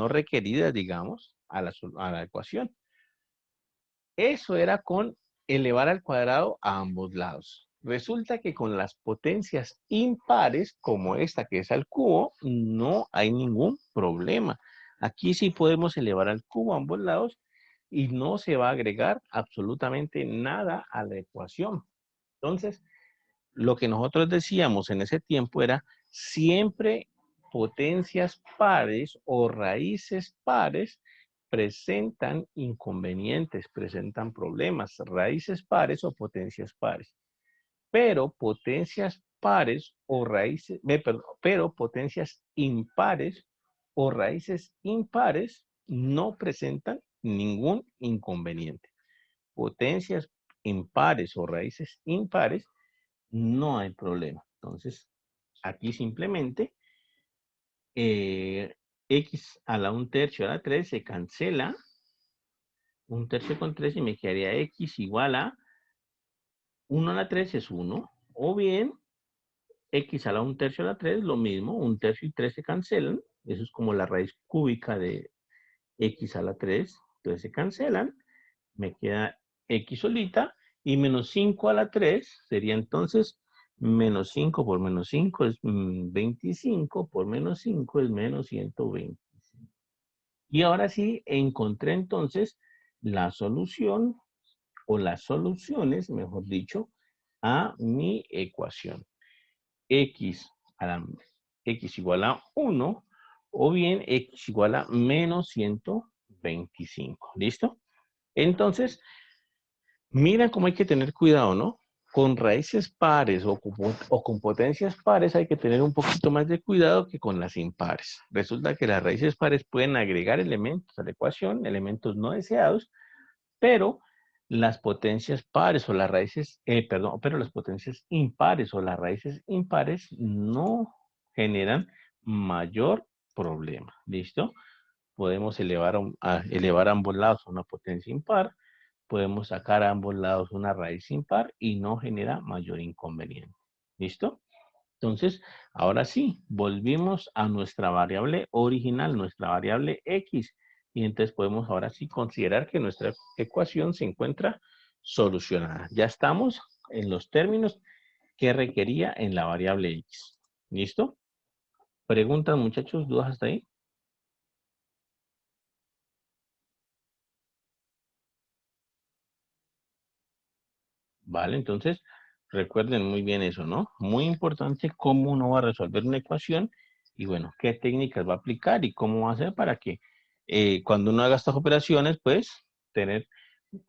Speaker 1: requeridas, digamos, a la ecuación. Eso era con elevar al cuadrado a ambos lados. Resulta que con las potencias impares, como esta que es al cubo, no hay ningún problema. Aquí sí podemos elevar al cubo a ambos lados y no se va a agregar absolutamente nada a la ecuación. Entonces, lo que nosotros decíamos en ese tiempo era siempre potencias pares o raíces pares presentan inconvenientes, presentan problemas, raíces pares o potencias pares. Pero potencias pares o raíces, pero potencias impares o raíces impares no presentan ningún inconveniente. Potencias impares o raíces impares no hay problema. Entonces, aquí simplemente X a la 1/3 a la 3 se cancela. 1/3 con 3 y me quedaría X igual a 1 a la 3 es 1. O bien, X a la 1/3 a la 3, lo mismo. 1/3 y 3 se cancelan. Eso es como la raíz cúbica de X a la 3. Entonces se cancelan. Me queda X solita. Y menos 5 a la 3 sería entonces menos 5 por menos 5 es 25, por menos 5 es menos 120. Y ahora sí encontré entonces la solución o las soluciones, mejor dicho, a mi ecuación. X, a la, X igual a 1 o bien X igual a menos 125. ¿Listo? Entonces, mira cómo hay que tener cuidado, ¿no? Con raíces pares o con potencias pares hay que tener un poquito más de cuidado que con las impares. Resulta que las raíces pares pueden agregar elementos a la ecuación, elementos no deseados, pero las potencias pares o las raíces, pero las potencias impares o las raíces impares no generan mayor problema. ¿Listo? Podemos elevar a ambos lados a una potencia impar, podemos sacar a ambos lados una raíz impar y no genera mayor inconveniente. ¿Listo? Entonces, ahora sí, volvimos a nuestra variable original, nuestra variable X. Y entonces podemos ahora sí considerar que nuestra ecuación se encuentra solucionada. Ya estamos en los términos que requería en la variable X. ¿Listo? ¿Preguntas, muchachos? ¿Dudas hasta ahí? Vale, entonces recuerden muy bien eso, ¿no? Muy importante cómo uno va a resolver una ecuación y bueno, qué técnicas va a aplicar y cómo va a hacer para que cuando uno haga estas operaciones, pues tener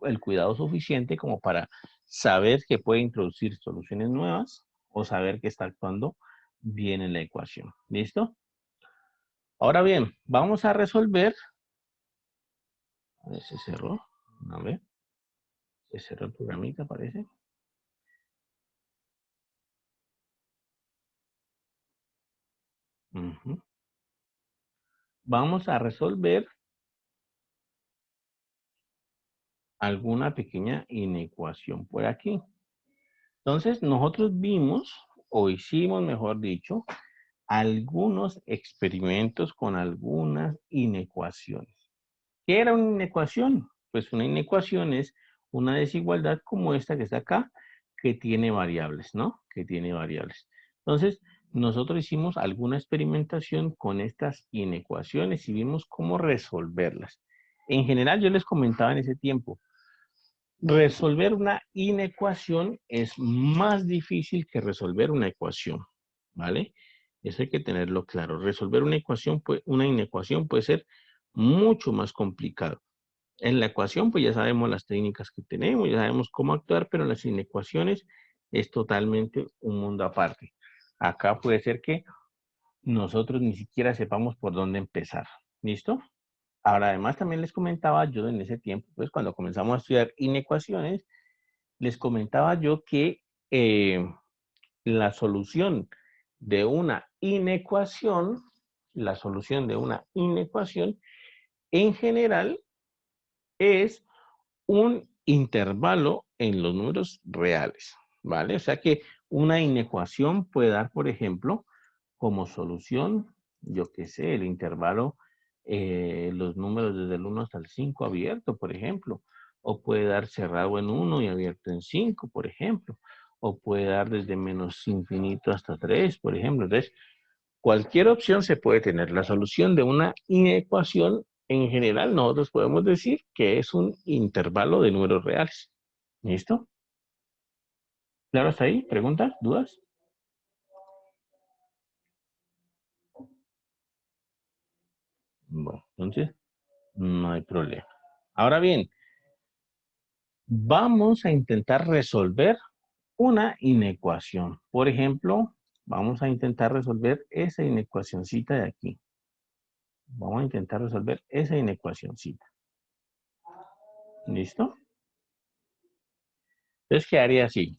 Speaker 1: el cuidado suficiente como para saber que puede introducir soluciones nuevas o saber que está actuando bien en la ecuación. ¿Listo? Ahora bien, vamos a resolver. A ver, se cerró. A ver, se cerró el programita, parece. Ujú. Vamos a resolver alguna pequeña inecuación por aquí. Entonces, nosotros vimos, o hicimos, mejor dicho, algunos experimentos con algunas inecuaciones. ¿Qué era una inecuación? Pues una inecuación es una desigualdad como esta que está acá, que tiene variables, ¿no? Que tiene variables. Entonces, nosotros hicimos alguna experimentación con estas inecuaciones y vimos cómo resolverlas. En general, yo les comentaba en ese tiempo, resolver una inecuación es más difícil que resolver una ecuación, ¿vale? Eso hay que tenerlo claro. Resolver una inecuación puede ser mucho más complicado. En la ecuación, pues ya sabemos las técnicas que tenemos, ya sabemos cómo actuar, pero en las inecuaciones es totalmente un mundo aparte. Acá puede ser que nosotros ni siquiera sepamos por dónde empezar. ¿Listo? Ahora, además, también les comentaba yo en ese tiempo, pues cuando comenzamos a estudiar inecuaciones, les comentaba yo que la solución de una inecuación, la solución de una inecuación, en general, es un intervalo en los números reales, ¿vale? O sea que una inecuación puede dar, por ejemplo, como solución, yo qué sé, el intervalo, los números desde el 1 hasta el 5 abierto, por ejemplo, o puede dar cerrado en 1 y abierto en 5, por ejemplo, o puede dar desde menos infinito hasta 3, por ejemplo. Entonces, cualquier opción se puede tener. La solución de una inecuación, en general, nosotros podemos decir que es un intervalo de números reales. ¿Listo? ¿Claro hasta ahí? ¿Preguntas? ¿Dudas? Bueno, entonces no hay problema. Ahora bien, vamos a intentar resolver una inecuación. Por ejemplo, vamos a intentar resolver esa inecuacioncita de aquí. Vamos a intentar resolver esa inecuacioncita. ¿Listo? Entonces quedaría así.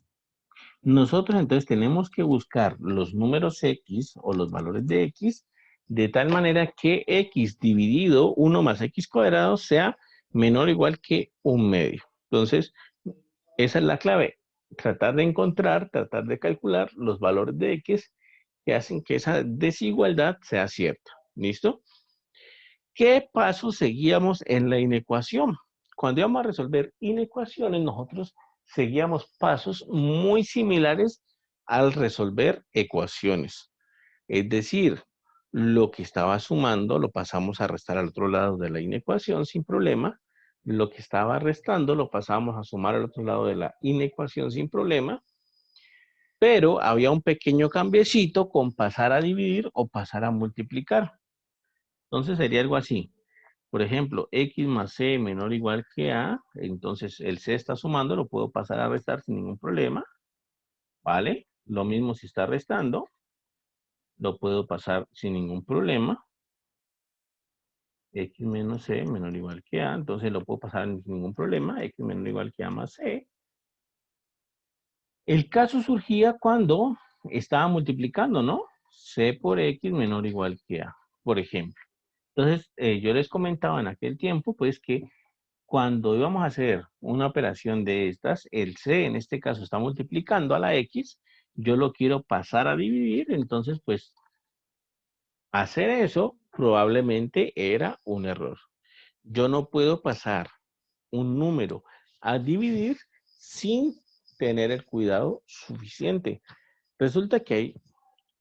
Speaker 1: Nosotros entonces tenemos que buscar los números x o los valores de x de tal manera que x dividido 1 más x cuadrado sea menor o igual que 1/2. Entonces, esa es la clave. Tratar de encontrar, tratar de calcular los valores de x que hacen que esa desigualdad sea cierta. ¿Listo? ¿Qué pasos seguíamos en la inecuación? Cuando íbamos a resolver inecuaciones, nosotros seguíamos pasos muy similares al resolver ecuaciones. Es decir, lo que estaba sumando lo pasamos a restar al otro lado de la inecuación sin problema. Lo que estaba restando lo pasamos a sumar al otro lado de la inecuación sin problema. Pero había un pequeño cambiecito con pasar a dividir o pasar a multiplicar. Entonces sería algo así. Por ejemplo, x más c menor o igual que a, entonces el c está sumando, lo puedo pasar a restar sin ningún problema, ¿vale? Lo mismo si está restando, lo puedo pasar sin ningún problema. X menos c menor o igual que a, entonces lo puedo pasar sin ningún problema, x menor o igual que a más c. El caso surgía cuando estaba multiplicando, ¿no? C por x menor o igual que a, por ejemplo. Entonces, yo les comentaba en aquel tiempo, pues que cuando íbamos a hacer una operación de estas, el C en este caso está multiplicando a la X, yo lo quiero pasar a dividir, entonces pues hacer eso probablemente era un error. Yo no puedo pasar un número a dividir sin tener el cuidado suficiente. Resulta que hay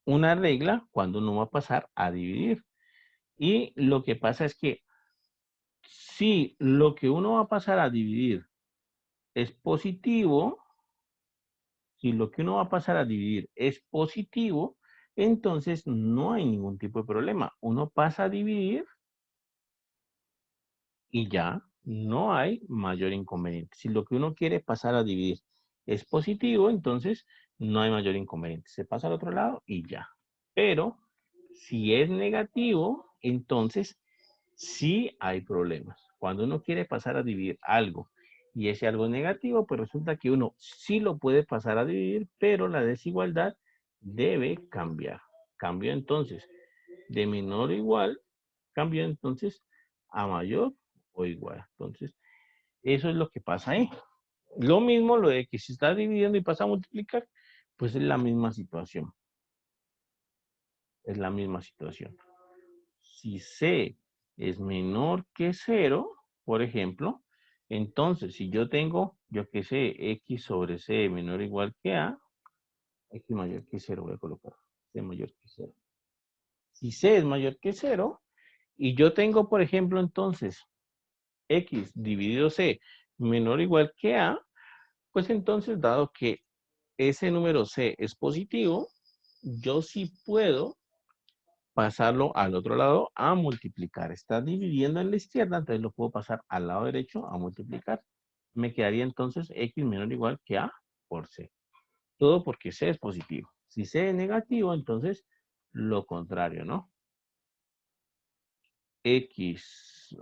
Speaker 1: una regla cuando uno va a pasar a dividir. Y lo que pasa es que si lo que uno va a pasar a dividir es positivo, si lo que uno va a pasar a dividir es positivo, entonces no hay ningún tipo de problema. Uno pasa a dividir y ya no hay mayor inconveniente. Si lo que uno quiere pasar a dividir es positivo, entonces no hay mayor inconveniente. Se pasa al otro lado y ya. Pero si es negativo, entonces sí hay problemas. Cuando uno quiere pasar a dividir algo y ese algo negativo, pues resulta que uno sí lo puede pasar a dividir, pero la desigualdad debe cambiar. Cambió entonces. de menor o igual cambió entonces a mayor o igual. Entonces, eso es lo que pasa ahí. Lo mismo lo de que si está dividiendo y pasa a multiplicar, pues es la misma situación. Es la misma situación. Si C es menor que 0, por ejemplo, entonces si yo tengo, yo que sé, X sobre C menor o igual que A, X mayor que 0 voy a colocar, C mayor que 0. Si C es mayor que 0, y yo tengo, por ejemplo, entonces, X dividido C menor o igual que A, pues entonces, dado que ese número C es positivo, yo sí puedo pasarlo al otro lado a multiplicar. Está dividiendo en la izquierda, entonces lo puedo pasar al lado derecho a multiplicar. Me quedaría entonces X menor o igual que A por C. Todo porque C es positivo. Si C es negativo, entonces lo contrario, ¿no? X,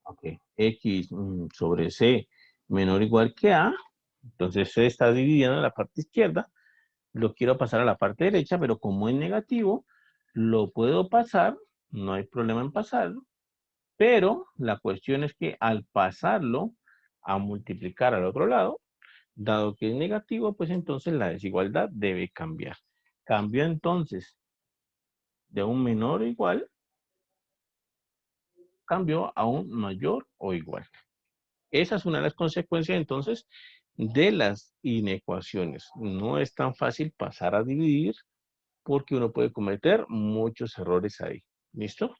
Speaker 1: ok, X sobre C menor o igual que A. Entonces C está dividiendo en la parte izquierda. Lo quiero pasar a la parte derecha, pero como es negativo, lo puedo pasar, no hay problema en pasarlo, pero la cuestión es que al pasarlo a multiplicar al otro lado, dado que es negativo, pues entonces la desigualdad debe cambiar. Cambió entonces de un menor o igual, cambió a un mayor o igual. Esa es una de las consecuencias entonces de las inecuaciones. No es tan fácil pasar a dividir porque uno puede cometer muchos errores ahí. ¿Listo?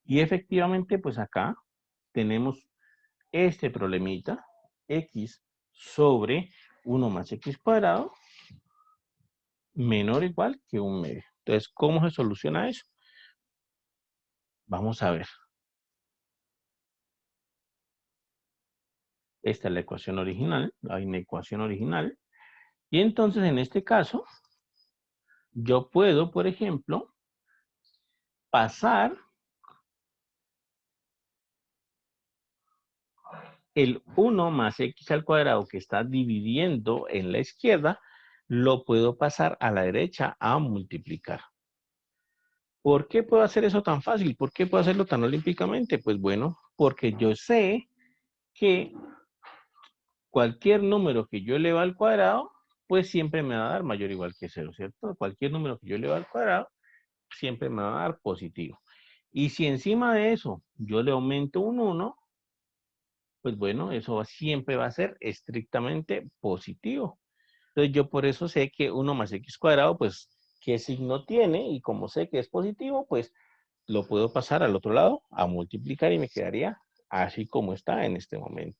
Speaker 1: Y efectivamente, pues acá tenemos este problemita, x sobre 1 más x cuadrado menor o igual que un medio. Entonces, ¿cómo se soluciona eso? Vamos a ver. Esta es la ecuación original, hay una ecuación original. Y entonces, en este caso, yo puedo, por ejemplo, pasar el 1 más x al cuadrado que está dividiendo en la izquierda, lo puedo pasar a la derecha a multiplicar. ¿Por qué puedo hacer eso tan fácil? ¿Por qué puedo hacerlo tan olímpicamente? Pues bueno, porque yo sé que cualquier número que yo eleva al cuadrado, pues siempre me va a dar mayor o igual que 0, ¿cierto? Cualquier número que yo eleva al cuadrado, siempre me va a dar positivo. Y si encima de eso yo le aumento un 1, pues bueno, eso siempre va a ser estrictamente positivo. Entonces yo por eso sé que 1 más x cuadrado, pues, ¿qué signo tiene? Y como sé que es positivo, pues lo puedo pasar al otro lado a multiplicar y me quedaría así como está en este momento.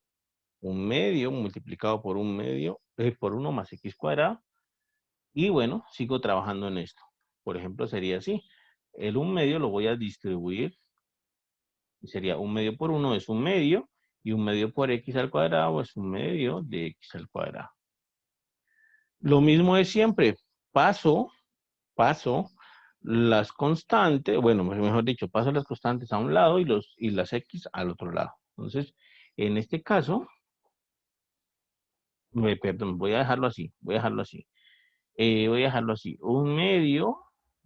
Speaker 1: Un medio multiplicado por un medio, por 1 más x cuadrado. Y bueno, sigo trabajando en esto. Por ejemplo, sería así. El 1 medio lo voy a distribuir. Y sería 1 medio por 1 es 1 medio. Y 1 medio por x al cuadrado es 1 medio de x al cuadrado. Lo mismo es siempre. Paso las constantes, bueno, mejor dicho, paso las constantes a un lado y las x al otro lado. Entonces, en este caso, perdón, voy a dejarlo así, voy a dejarlo así. Voy a dejarlo así, 1 medio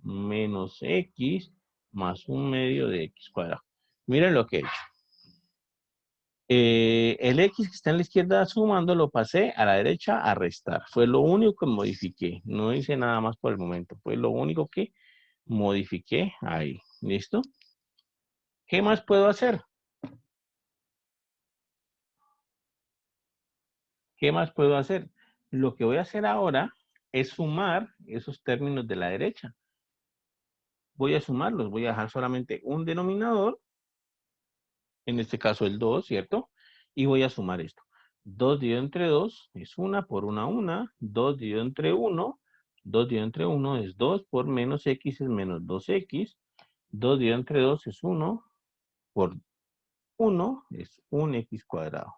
Speaker 1: menos x más 1 medio de x cuadrado. Miren lo que he hecho. El x que está en la izquierda sumando lo pasé a la derecha a restar. Fue lo único que modifiqué. No hice nada más por el momento. Fue lo único que modifiqué ahí. ¿Listo? ¿Qué más puedo hacer? ¿Qué más puedo hacer? Lo que voy a hacer ahora es sumar esos términos de la derecha. Voy a sumarlos. Voy a dejar solamente un denominador. En este caso el 2, ¿cierto? Y voy a sumar esto. 2 dividido entre 2 es 1 por 1. 2 dividido entre 1. 2 dividido entre 1 es 2 por menos x es menos 2x. 2 dividido entre 2 es 1 por 1 es 1x cuadrado.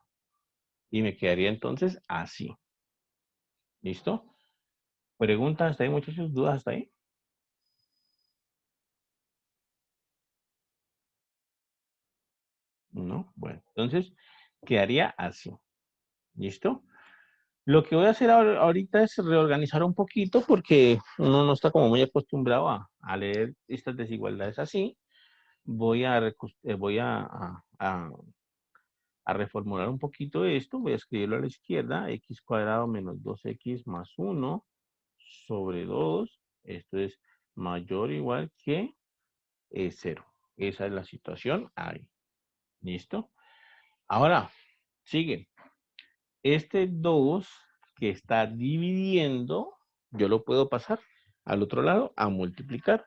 Speaker 1: Y me quedaría entonces así. ¿Listo? ¿Preguntas hasta ahí, muchachos? ¿Dudas hasta ahí? No. Bueno, entonces quedaría así. ¿Listo? Lo que voy a hacer ahorita es reorganizar un poquito porque uno no está como muy acostumbrado a leer estas desigualdades así. Voy a reformular un poquito esto. Voy a escribirlo a la izquierda. X cuadrado menos 2x más 1 sobre 2. Esto es mayor o igual que 0. Esa es la situación ahí. ¿Listo? Ahora, sigue. Este 2 que está dividiendo, yo lo puedo pasar al otro lado a multiplicar.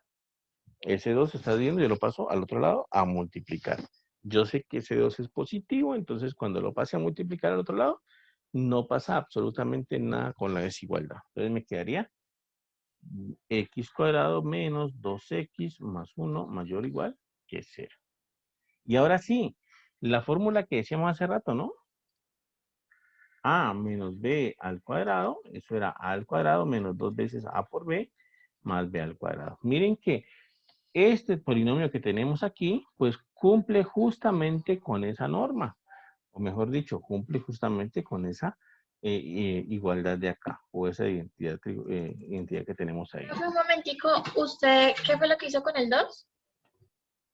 Speaker 1: Ese 2 está dividiendo, yo lo paso al otro lado a multiplicar. Yo sé que ese 2 es positivo, entonces cuando lo pase a multiplicar al otro lado, no pasa absolutamente nada con la desigualdad. Entonces me quedaría x cuadrado menos 2x más 1 mayor o igual que 0. Y ahora sí, la fórmula que decíamos hace rato, ¿no? A menos b al cuadrado, eso era a al cuadrado menos 2 veces a por b más b al cuadrado. Miren que este polinomio que tenemos aquí, pues cumple justamente con esa norma. O mejor dicho, cumple justamente con esa igualdad de acá, o esa identidad que tenemos ahí.
Speaker 2: Un momentico, ¿usted qué fue lo que hizo con el 2?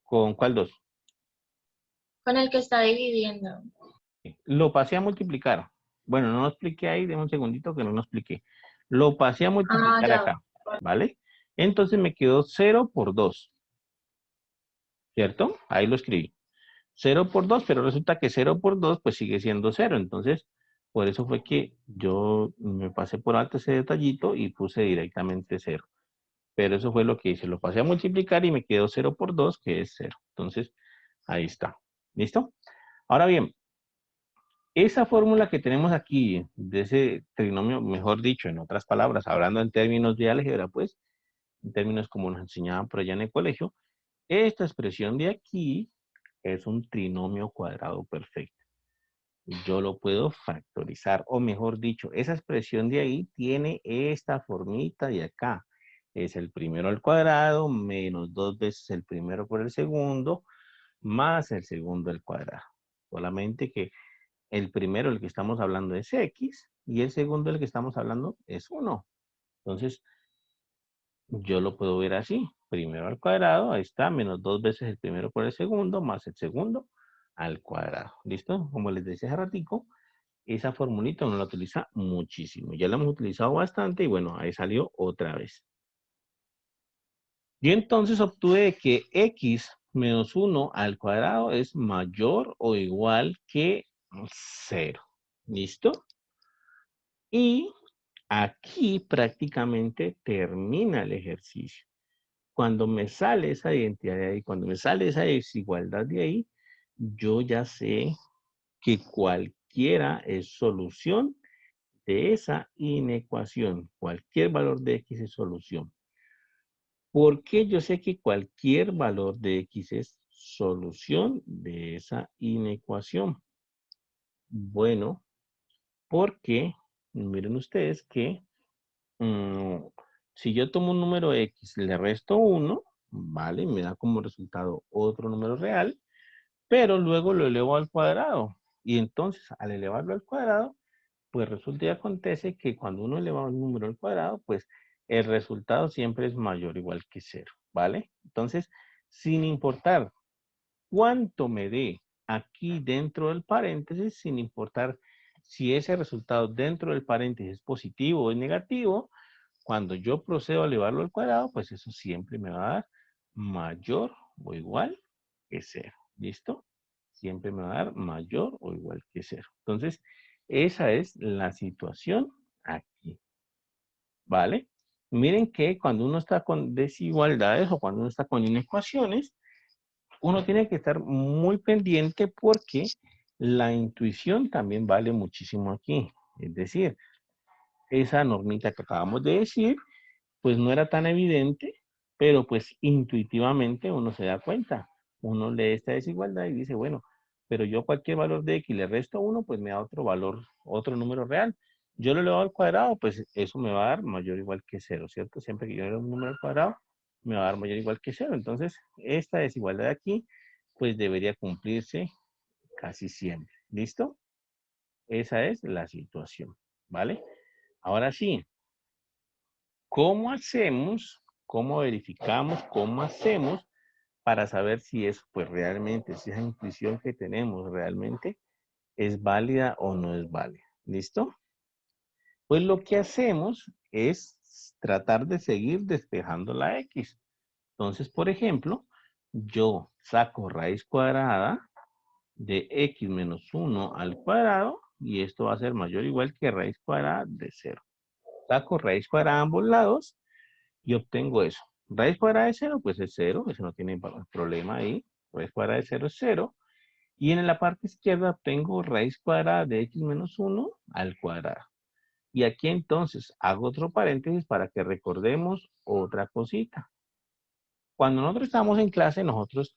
Speaker 1: ¿Con cuál 2?
Speaker 2: Con el que está dividiendo.
Speaker 1: Lo pasé a multiplicar. Bueno, no lo expliqué ahí, déme un segundito que no lo expliqué. Lo pasé a
Speaker 2: Ah,
Speaker 1: multiplicar
Speaker 2: ya.
Speaker 1: acá, ¿vale? Entonces me quedó 0 por 2, ¿cierto? Ahí lo escribí. 0 por 2, pero resulta que 0 por 2 pues sigue siendo 0. Entonces, por eso fue que yo me pasé por alto ese detallito y puse directamente 0. Pero eso fue lo que hice. Lo pasé a multiplicar y me quedó 0 por 2, que es 0. Entonces, ahí está. ¿Listo? Ahora bien, esa fórmula que tenemos aquí, de ese trinomio, mejor dicho, en otras palabras, hablando en términos de álgebra, pues, en términos como nos enseñaban por allá en el colegio, esta expresión de aquí es un trinomio cuadrado perfecto. Yo lo puedo factorizar, o mejor dicho, esa expresión de ahí tiene esta formita de acá. Es el primero al cuadrado menos 2 veces el primero por el segundo, más el segundo al cuadrado. Solamente que el primero, el que estamos hablando, es x, y el segundo, el que estamos hablando, es 1. Entonces, yo lo puedo ver así. Primero al cuadrado, ahí está, menos 2 veces el primero por el segundo, más el segundo al cuadrado. ¿Listo? Como les decía hace ratico, esa formulita uno la utiliza muchísimo. Ya la hemos utilizado bastante y bueno, ahí salió otra vez. Y entonces obtuve que x menos 1 al cuadrado es mayor o igual que 0. ¿Listo? Y aquí prácticamente termina el ejercicio. Cuando me sale esa identidad de ahí, cuando me sale esa desigualdad de ahí, yo ya sé que cualquiera es solución de esa inecuación. Cualquier valor de x es solución. ¿Por qué yo sé que cualquier valor de x es solución de esa inecuación? Bueno, porque miren ustedes que si yo tomo un número x, le resto 1, ¿vale? Me da como resultado otro número real, pero luego lo elevo al cuadrado. Y entonces, al elevarlo al cuadrado, pues resulta y acontece que cuando uno eleva un número al cuadrado, pues el resultado siempre es mayor o igual que 0, ¿vale? Entonces, sin importar cuánto me dé aquí dentro del paréntesis, sin importar si ese resultado dentro del paréntesis es positivo o es negativo, cuando yo procedo a elevarlo al cuadrado, pues eso siempre me va a dar mayor o igual que 0. ¿Listo? Siempre me va a dar mayor o igual que 0. Entonces, esa es la situación aquí. ¿Vale? Miren que cuando uno está con desigualdades o cuando uno está con inecuaciones, uno tiene que estar muy pendiente porque la intuición también vale muchísimo aquí. Es decir, esa normita que acabamos de decir, pues no era tan evidente, pero pues intuitivamente uno se da cuenta. Uno lee esta desigualdad y dice, bueno, pero yo cualquier valor de x le resto 1, pues me da otro valor, otro número real. Yo lo elevo al cuadrado, pues eso me va a dar mayor o igual que 0, ¿cierto? Siempre que yo elevo un número al cuadrado, me va a dar mayor o igual que 0. Entonces, esta desigualdad de aquí, pues debería cumplirse casi siempre. ¿Listo? Esa es la situación. ¿vale? Ahora sí, ¿cómo hacemos, cómo verificamos, cómo hacemos para saber si eso, pues realmente, si esa intuición que tenemos realmente es válida o no es válida? ¿Listo? Pues lo que hacemos es tratar de seguir despejando la X. Entonces, por ejemplo, yo saco raíz cuadrada de X menos 1 al cuadrado y esto va a ser mayor o igual que raíz cuadrada de 0. Saco raíz cuadrada a ambos lados y obtengo eso. Raíz cuadrada de 0, pues es 0, eso no tiene problema ahí. Raíz cuadrada de 0 es 0. Y en la parte izquierda obtengo raíz cuadrada de X menos 1 al cuadrado. Y aquí entonces hago otro paréntesis para que recordemos otra cosita. Cuando nosotros estábamos en clase, nosotros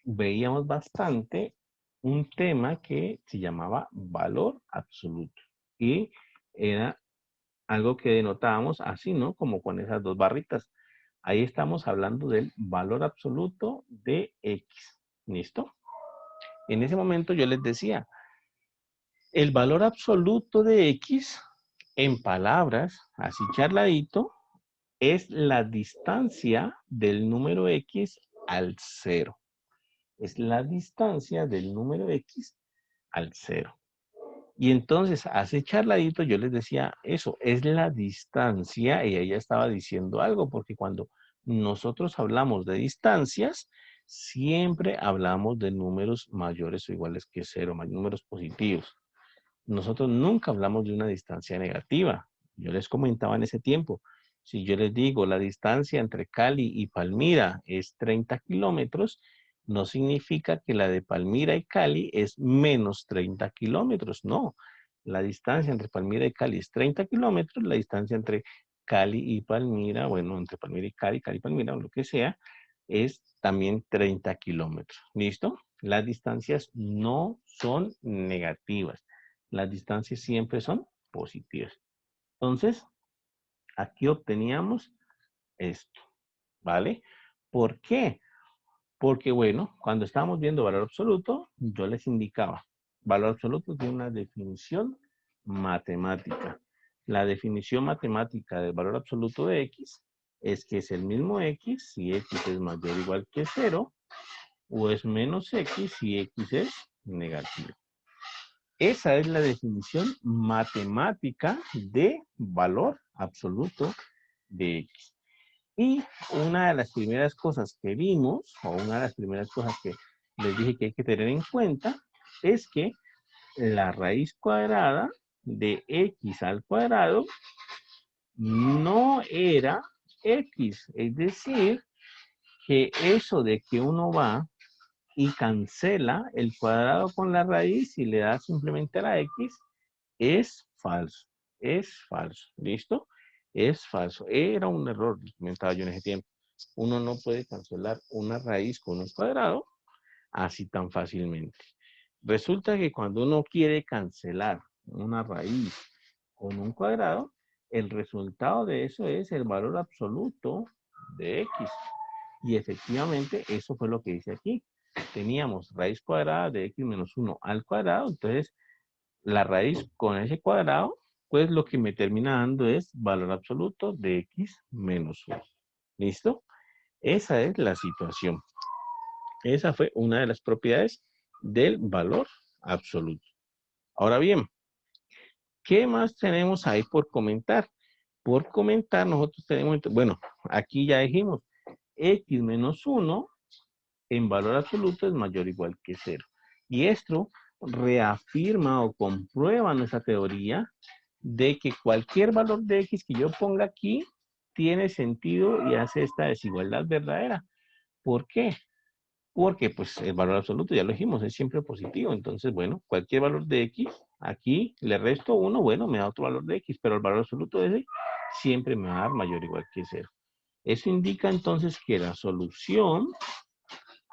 Speaker 1: veíamos bastante un tema que se llamaba valor absoluto. Y era algo que denotábamos así, ¿no? Como con esas dos barritas. Ahí estamos hablando del valor absoluto de X. ¿Listo? En ese momento yo les decía, el valor absoluto de X, en palabras, así charladito, es la distancia del número X al 0. Es la distancia del número X al 0. Y entonces, hace charladito, yo les decía eso, es la distancia, y ella estaba diciendo algo, porque cuando nosotros hablamos de distancias, siempre hablamos de números mayores o iguales que 0, números positivos. Nosotros nunca hablamos de una distancia negativa. Yo les comentaba en ese tiempo, si yo les digo la distancia entre Cali y Palmira es 30 kilómetros, no significa que la de Palmira y Cali es menos 30 kilómetros, no. La distancia entre Palmira y Cali es 30 kilómetros, la distancia entre Cali y Palmira, bueno, entre Palmira y Cali, Cali y Palmira, o lo que sea, es también 30 kilómetros. ¿Listo? Las distancias no son negativas. Las distancias siempre son positivas. Entonces, aquí obteníamos esto, ¿vale? ¿Por qué? Porque, bueno, cuando estábamos viendo valor absoluto, yo les indicaba, valor absoluto tiene una definición matemática. La definición matemática del valor absoluto de X es que es el mismo X si X es mayor o igual que 0 o es menos X si X es negativo. Esa es la definición matemática de valor absoluto de X. Y una de las primeras cosas que vimos, o una de las primeras cosas que les dije que hay que tener en cuenta, es que la raíz cuadrada de X al cuadrado no era X. Es decir, que eso de que uno va y cancela el cuadrado con la raíz y le da simplemente a la X, es falso. Es falso. ¿Listo? Es falso. Era un error que comentaba yo en ese tiempo. Uno no puede cancelar una raíz con un cuadrado así tan fácilmente. Resulta que cuando uno quiere cancelar una raíz con un cuadrado, el resultado de eso es el valor absoluto de X. Y efectivamente eso fue lo que hice aquí. Teníamos raíz cuadrada de X menos 1 al cuadrado, entonces la raíz con ese cuadrado, pues lo que me termina dando es valor absoluto de X menos 1. ¿Listo? Esa es la situación. Esa fue una de las propiedades del valor absoluto. Ahora bien, ¿qué más tenemos ahí por comentar? Por comentar nosotros tenemos, bueno, aquí ya dijimos, X menos 1 en valor absoluto es mayor o igual que 0. Y esto reafirma o comprueba nuestra teoría de que cualquier valor de X que yo ponga aquí tiene sentido y hace esta desigualdad verdadera. ¿Por qué? Porque pues el valor absoluto, ya lo dijimos, es siempre positivo. Entonces, bueno, cualquier valor de X, aquí le resto 1, bueno, me da otro valor de X, pero el valor absoluto de ese siempre me va a dar mayor o igual que 0. Eso indica entonces que la solución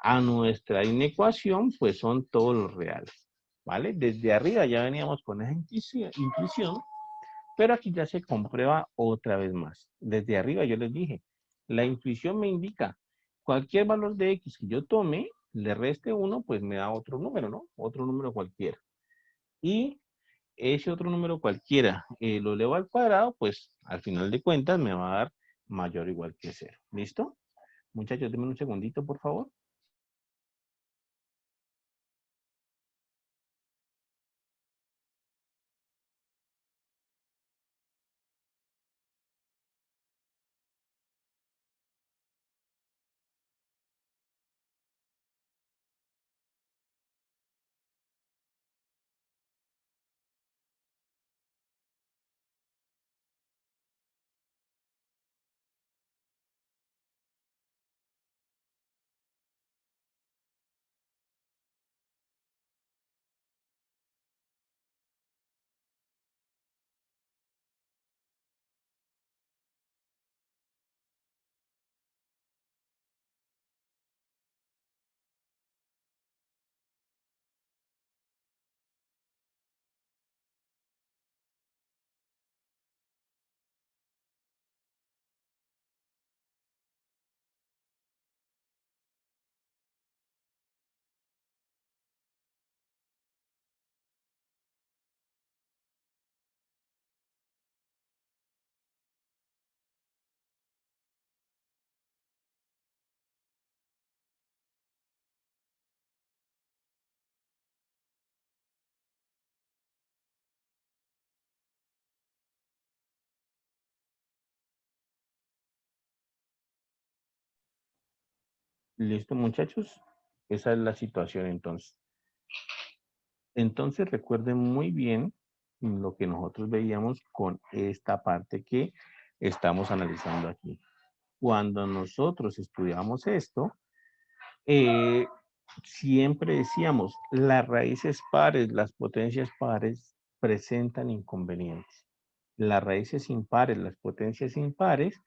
Speaker 1: a nuestra inecuación, pues son todos los reales, ¿vale? Desde arriba ya veníamos con esa intuición, pero aquí ya se comprueba otra vez más. Desde arriba yo les dije, la intuición me indica cualquier valor de X que yo tome, le reste 1, pues me da otro número, ¿no? Otro número cualquiera. Y ese otro número cualquiera lo elevo al cuadrado, pues al final de cuentas me va a dar mayor o igual que 0. ¿Listo? Muchachos, denme un segundito, por favor. ¿Listo, muchachos? Esa es la situación entonces. Entonces recuerden muy bien lo que nosotros veíamos con esta parte que estamos analizando aquí. Cuando nosotros estudiamos esto, eh, siempre decíamos, las raíces pares, las potencias pares presentan inconvenientes. Las raíces impares, las potencias impares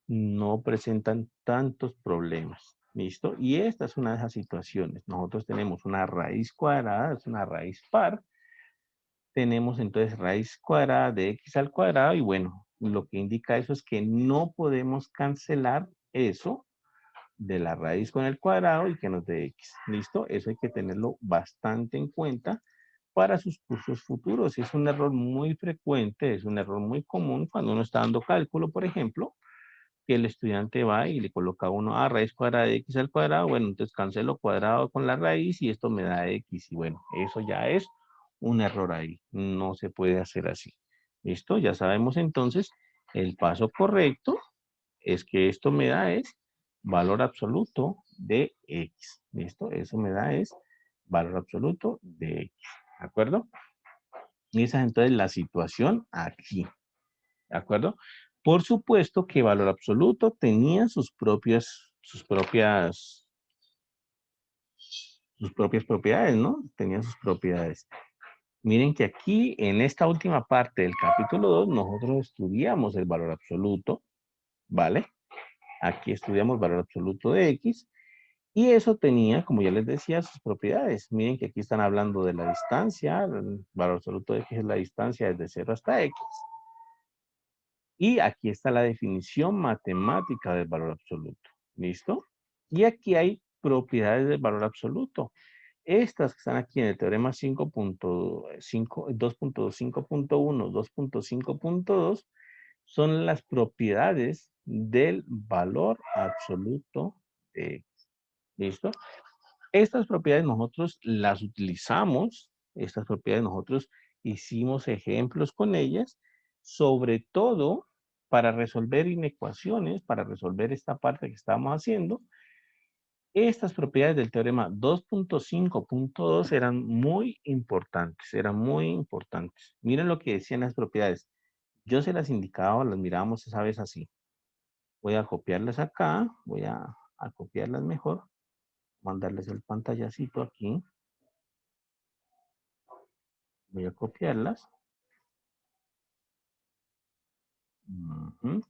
Speaker 1: no presentan tantos problemas. ¿Listo? Y esta es una de esas situaciones. Nosotros tenemos una raíz cuadrada, es una raíz par. Tenemos entonces raíz cuadrada de x al cuadrado y bueno, lo que indica eso es que no podemos cancelar eso de la raíz con el cuadrado y que nos dé x. ¿Listo? Eso hay que tenerlo bastante en cuenta para sus cursos futuros. Es un error muy frecuente, es un error muy común cuando uno está dando cálculo, por ejemplo, que el estudiante va y le coloca uno a raíz cuadrada de x al cuadrado, bueno, entonces cancelo cuadrado con la raíz y esto me da x. Y bueno, eso ya es un error ahí. No se puede hacer así. ¿Listo? Ya sabemos entonces el paso correcto es que esto me da es valor absoluto de x. ¿Listo? Eso me da es valor absoluto de x. ¿De acuerdo? Y esa es entonces la situación aquí. ¿De acuerdo? Por supuesto que valor absoluto tenía sus propias propiedades, ¿no? Tenía sus propiedades. Miren que aquí, en esta última parte del capítulo 2, nosotros estudiamos el valor absoluto, ¿vale? Aquí estudiamos valor absoluto de X, y eso tenía, como ya les decía, sus propiedades. Miren que aquí están hablando de la distancia, el valor absoluto de X es la distancia desde 0 hasta X. Y aquí está la definición matemática del valor absoluto. ¿Listo? Y aquí hay propiedades del valor absoluto. Estas que están aquí en el teorema 5.5, 2.5.1, 2.5.2 son las propiedades del valor absoluto de X. ¿Listo? Estas propiedades nosotros las utilizamos, estas propiedades nosotros hicimos ejemplos con ellas, sobre todo para resolver inecuaciones, para resolver esta parte que estamos haciendo. Estas propiedades del teorema 2.5.2 eran muy importantes, eran muy importantes. Miren lo que decían las propiedades. Yo se las indicaba, las mirábamos esa vez así. Voy a copiarlas acá, voy a copiarlas mejor, mandarles el pantallacito aquí. Voy a copiarlas. Ujú.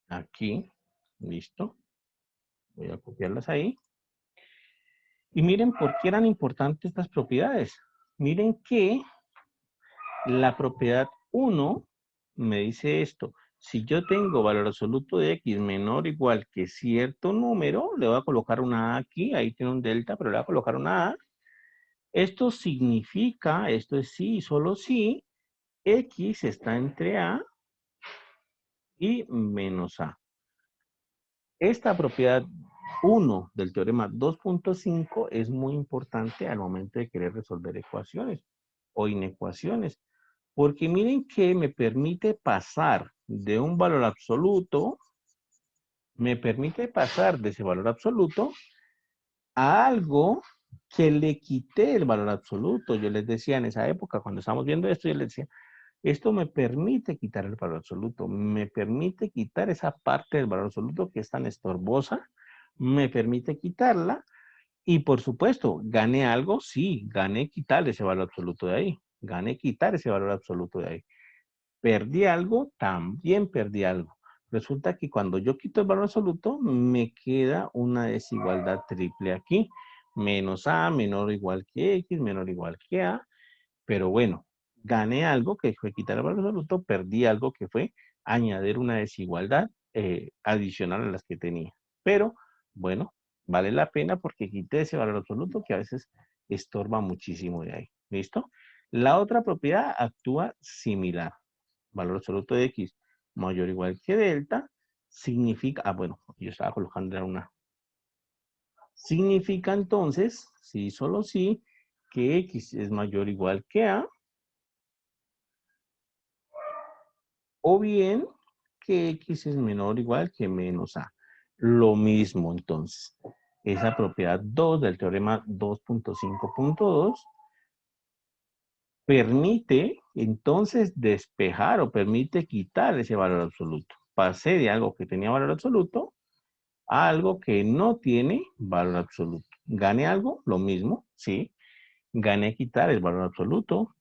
Speaker 1: Aquí, listo. Voy a copiarlas ahí. Y miren por qué eran importantes estas propiedades. Miren que la propiedad 1 me dice esto. Si yo tengo valor absoluto de x menor o igual que cierto número, le voy a colocar una A aquí, ahí tiene un delta, pero le voy a colocar una A. Esto significa, esto es sí, solo si X está entre A y menos A. Esta propiedad 1 del teorema 2.5 es muy importante al momento de querer resolver ecuaciones o inecuaciones, porque miren que me permite pasar de un valor absoluto, me permite pasar de ese valor absoluto a algo que le quité el valor absoluto. Yo les decía en esa época, cuando estábamos viendo esto, yo les decía, esto me permite quitar el valor absoluto, me permite quitar esa parte del valor absoluto que es tan estorbosa, me permite quitarla y por supuesto, ¿gané algo? Sí, gané quitar ese valor absoluto de ahí, gané quitar ese valor absoluto de ahí. ¿Perdí algo? También perdí algo. Resulta que cuando yo quito el valor absoluto, me queda una desigualdad triple aquí. Menos A menor o igual que X, menor o igual que A. Pero bueno, gané algo que fue quitar el valor absoluto, perdí algo que fue añadir una desigualdad adicional a las que tenía. Pero bueno, vale la pena porque quité ese valor absoluto que a veces estorba muchísimo de ahí. ¿Listo? La otra propiedad actúa similar. Valor absoluto de X mayor o igual que delta significa, bueno, yo estaba colocando una. Significa entonces, si solo si, que X es mayor o igual que A, o bien que X es menor o igual que menos A. Lo mismo entonces. Esa propiedad 2 del teorema 2.5.2 permite entonces despejar o permite quitar ese valor absoluto. Pasé de algo que tenía valor absoluto a algo que no tiene valor absoluto. ¿Gané algo? Lo mismo, sí. ¿Gané quitar el valor absoluto?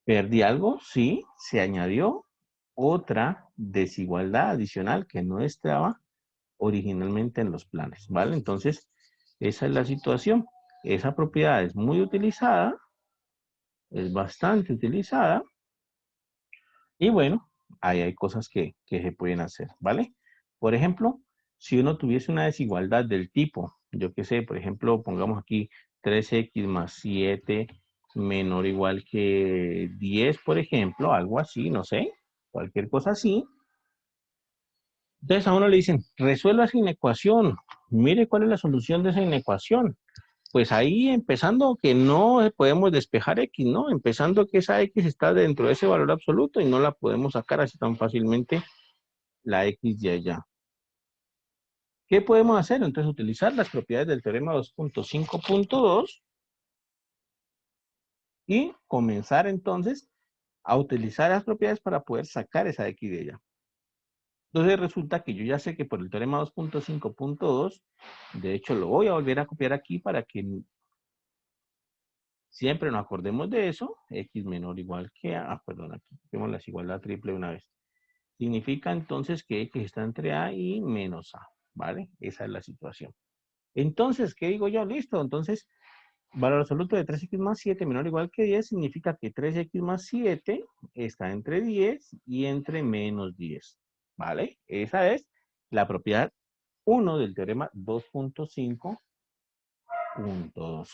Speaker 1: ¿Perdí algo? Sí. Se añadió otra desigualdad adicional que no estaba originalmente en los planes, ¿vale? Entonces, esa es la situación. Esa propiedad es muy utilizada, es bastante utilizada, y bueno, ahí hay cosas que se pueden hacer, ¿vale? Por ejemplo, si uno tuviese una desigualdad del tipo, yo qué sé, por ejemplo, pongamos aquí 3x más 7 menor o igual que 10, por ejemplo, algo así, no sé, cualquier cosa así. Entonces a uno le dicen, resuelva esa inecuación, mire cuál es la solución de esa inecuación. Pues ahí empezando que no podemos despejar X, ¿no? Empezando que esa X está dentro de ese valor absoluto y no la podemos sacar así tan fácilmente la X de allá. ¿Qué podemos hacer? Entonces utilizar las propiedades del teorema 2.5.2 y comenzar entonces a utilizar las propiedades para poder sacar esa X de allá. Entonces resulta que yo ya sé que por el teorema 2.5.2, de hecho lo voy a volver a copiar aquí para que siempre nos acordemos de eso. X menor o igual que A. Perdón, aquí tenemos la desigualdad triple una vez. Significa entonces que X está entre A y menos A, ¿vale? Esa es la situación. Entonces, ¿qué digo yo? Listo, entonces, valor absoluto de 3x más 7 menor o igual que 10 significa que 3x más 7 está entre 10 y entre menos 10, ¿vale? Esa es la propiedad 1 del teorema 2.5.2.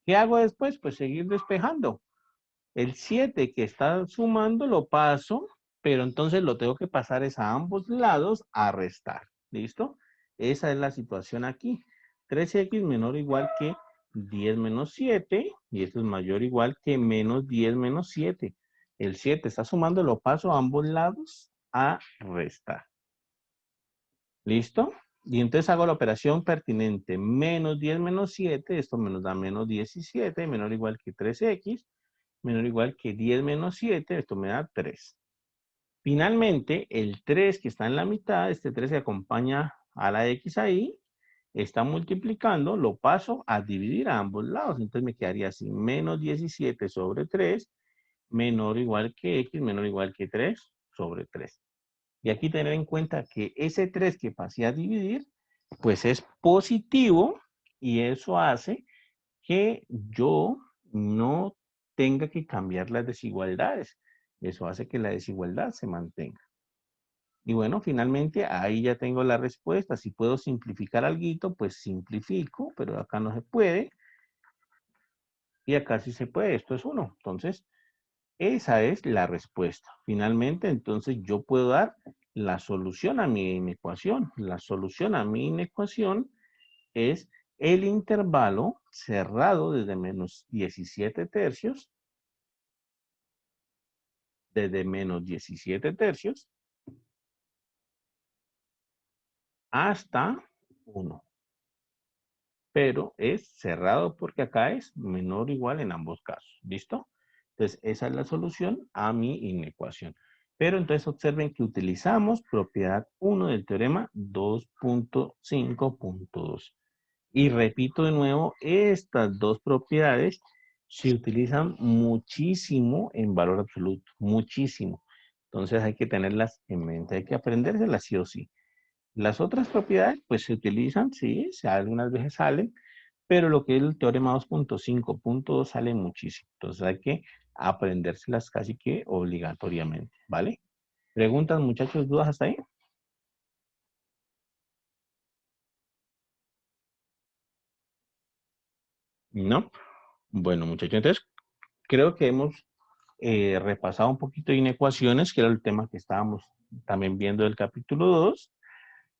Speaker 1: ¿Qué hago después? Pues seguir despejando. El 7 que está sumando lo paso, pero entonces lo tengo que pasar es a ambos lados a restar. ¿Listo? Esa es la situación aquí. 3x menor o igual que 10 menos 7, y esto es mayor o igual que menos 10 menos 7. El 7 está sumando, lo paso a ambos lados a restar. ¿Listo? Y entonces hago la operación pertinente. Menos 10 menos 7, esto me nos da menos 17, menor o igual que 3x, menor o igual que 10 menos 7, esto me da 3. Finalmente, el 3 que está en la mitad, este 3 que acompaña a la x ahí, está multiplicando, lo paso a dividir a ambos lados. Entonces me quedaría así, menos 17 sobre 3, menor o igual que x, menor o igual que 3 sobre 3. Y aquí tener en cuenta que ese 3 que pasé a dividir, pues es positivo y eso hace que yo no tenga que cambiar las desigualdades. Eso hace que la desigualdad se mantenga. Y bueno, finalmente ahí ya tengo la respuesta. Si puedo simplificar algo, pues simplifico, pero acá no se puede. Y acá sí se puede, esto es 1. Entonces, esa es la respuesta. Finalmente, entonces yo puedo dar la solución a mi inecuación. La solución a mi inecuación es el intervalo cerrado desde menos 17 tercios, hasta 1. Pero es cerrado porque acá es menor o igual en ambos casos. ¿Listo? Entonces, esa es la solución a mi inecuación. Pero entonces observen que utilizamos propiedad 1 del teorema 2.5.2. Y repito de nuevo, estas dos propiedades se utilizan muchísimo en valor absoluto, muchísimo. Entonces hay que tenerlas en mente, hay que aprendérselas sí o sí. Las otras propiedades pues se utilizan, sí, algunas veces salen, pero lo que es el teorema 2.5.2 sale muchísimo. Entonces hay que aprendérselas casi que obligatoriamente, ¿vale? ¿Preguntas, muchachos, dudas hasta ahí? ¿No? Bueno, muchachos, entonces creo que hemos repasado un poquito de inecuaciones, que era el tema que estábamos también viendo del capítulo 2.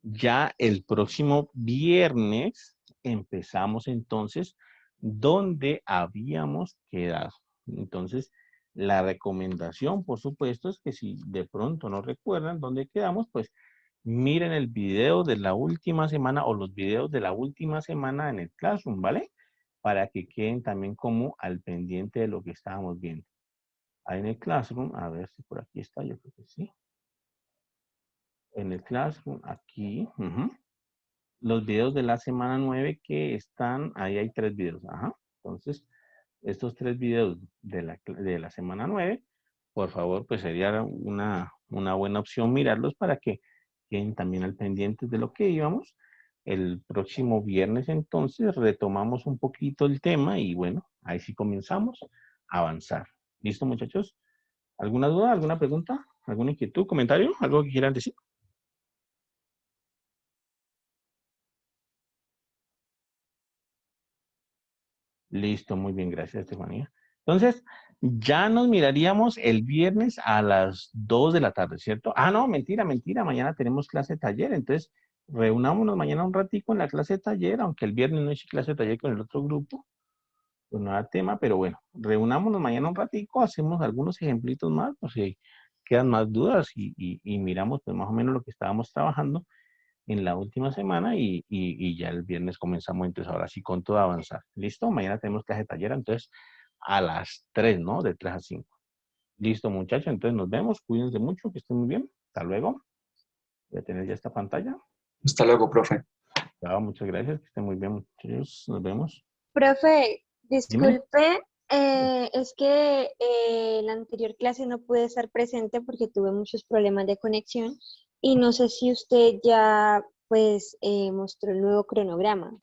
Speaker 1: Ya el próximo viernes empezamos entonces donde habíamos quedado. Entonces, la recomendación, por supuesto, es que si de pronto no recuerdan dónde quedamos, pues miren el video de la última semana o los videos de la última semana en el Classroom, ¿vale? Para que queden también como al pendiente de lo que estábamos viendo. Ahí en el Classroom, a ver si por aquí está, yo creo que sí. En el Classroom, aquí, los videos de la semana 9 que están, ahí hay 3 videos, Entonces, estos 3 videos de la semana 9, por favor, pues sería una buena opción mirarlos para que queden también al pendiente de lo que íbamos. El próximo viernes entonces retomamos un poquito el tema y bueno, ahí sí comenzamos a avanzar. ¿Listo, muchachos? ¿Alguna duda, alguna pregunta, alguna inquietud, comentario, algo que quieran decir? Listo, muy bien, gracias, Estefanía. Entonces, ya nos miraríamos el viernes a las 2 de la tarde, ¿cierto? Ah, no, mentira, mentira, mañana tenemos clase de taller, entonces reunámonos mañana un ratico en la clase de taller, aunque el viernes no hice clase de taller con el otro grupo, pues no da tema, pero bueno, reunámonos mañana un ratico, hacemos algunos ejemplitos más, pues si quedan más dudas y miramos pues más o menos lo que estábamos trabajando en la última semana y ya el viernes comenzamos entonces ahora sí con todo a avanzar. ¿Listo? Mañana tenemos clase de taller, entonces a las 3, ¿no? De 3 a 5. Listo, muchachos, entonces nos vemos, cuídense mucho, que estén muy bien. Hasta luego. Voy a tener ya esta pantalla.
Speaker 3: Hasta luego, profe.
Speaker 1: Chao, muchas gracias, que estén muy bien, muchachos. Nos vemos.
Speaker 4: Profe,
Speaker 1: Dime.
Speaker 4: disculpe, es que en la anterior clase no pude estar presente porque tuve muchos problemas de conexión y no sé si usted ya pues mostró el nuevo cronograma.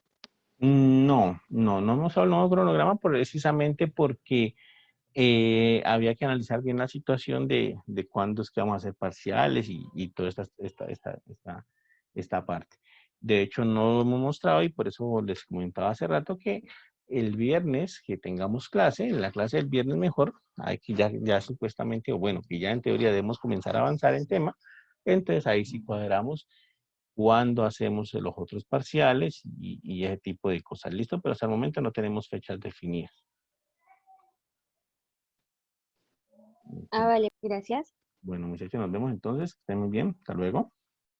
Speaker 1: No hemos hablado del nuevo cronograma precisamente porque había que analizar bien la situación de cuándo es que vamos a hacer parciales y toda esta parte. De hecho, no lo hemos mostrado y por eso les comentaba hace rato que el viernes que tengamos clase, en la clase del viernes mejor, hay que ya supuestamente, o bueno, que ya en teoría debemos comenzar a avanzar en tema, entonces ahí sí cuadramos cuándo hacemos los otros parciales y ese tipo de cosas. ¿Listo? Pero hasta el momento no tenemos fechas definidas.
Speaker 4: Ah, vale, gracias.
Speaker 1: Bueno, muchachos, nos vemos entonces. Que estén muy bien. Hasta luego.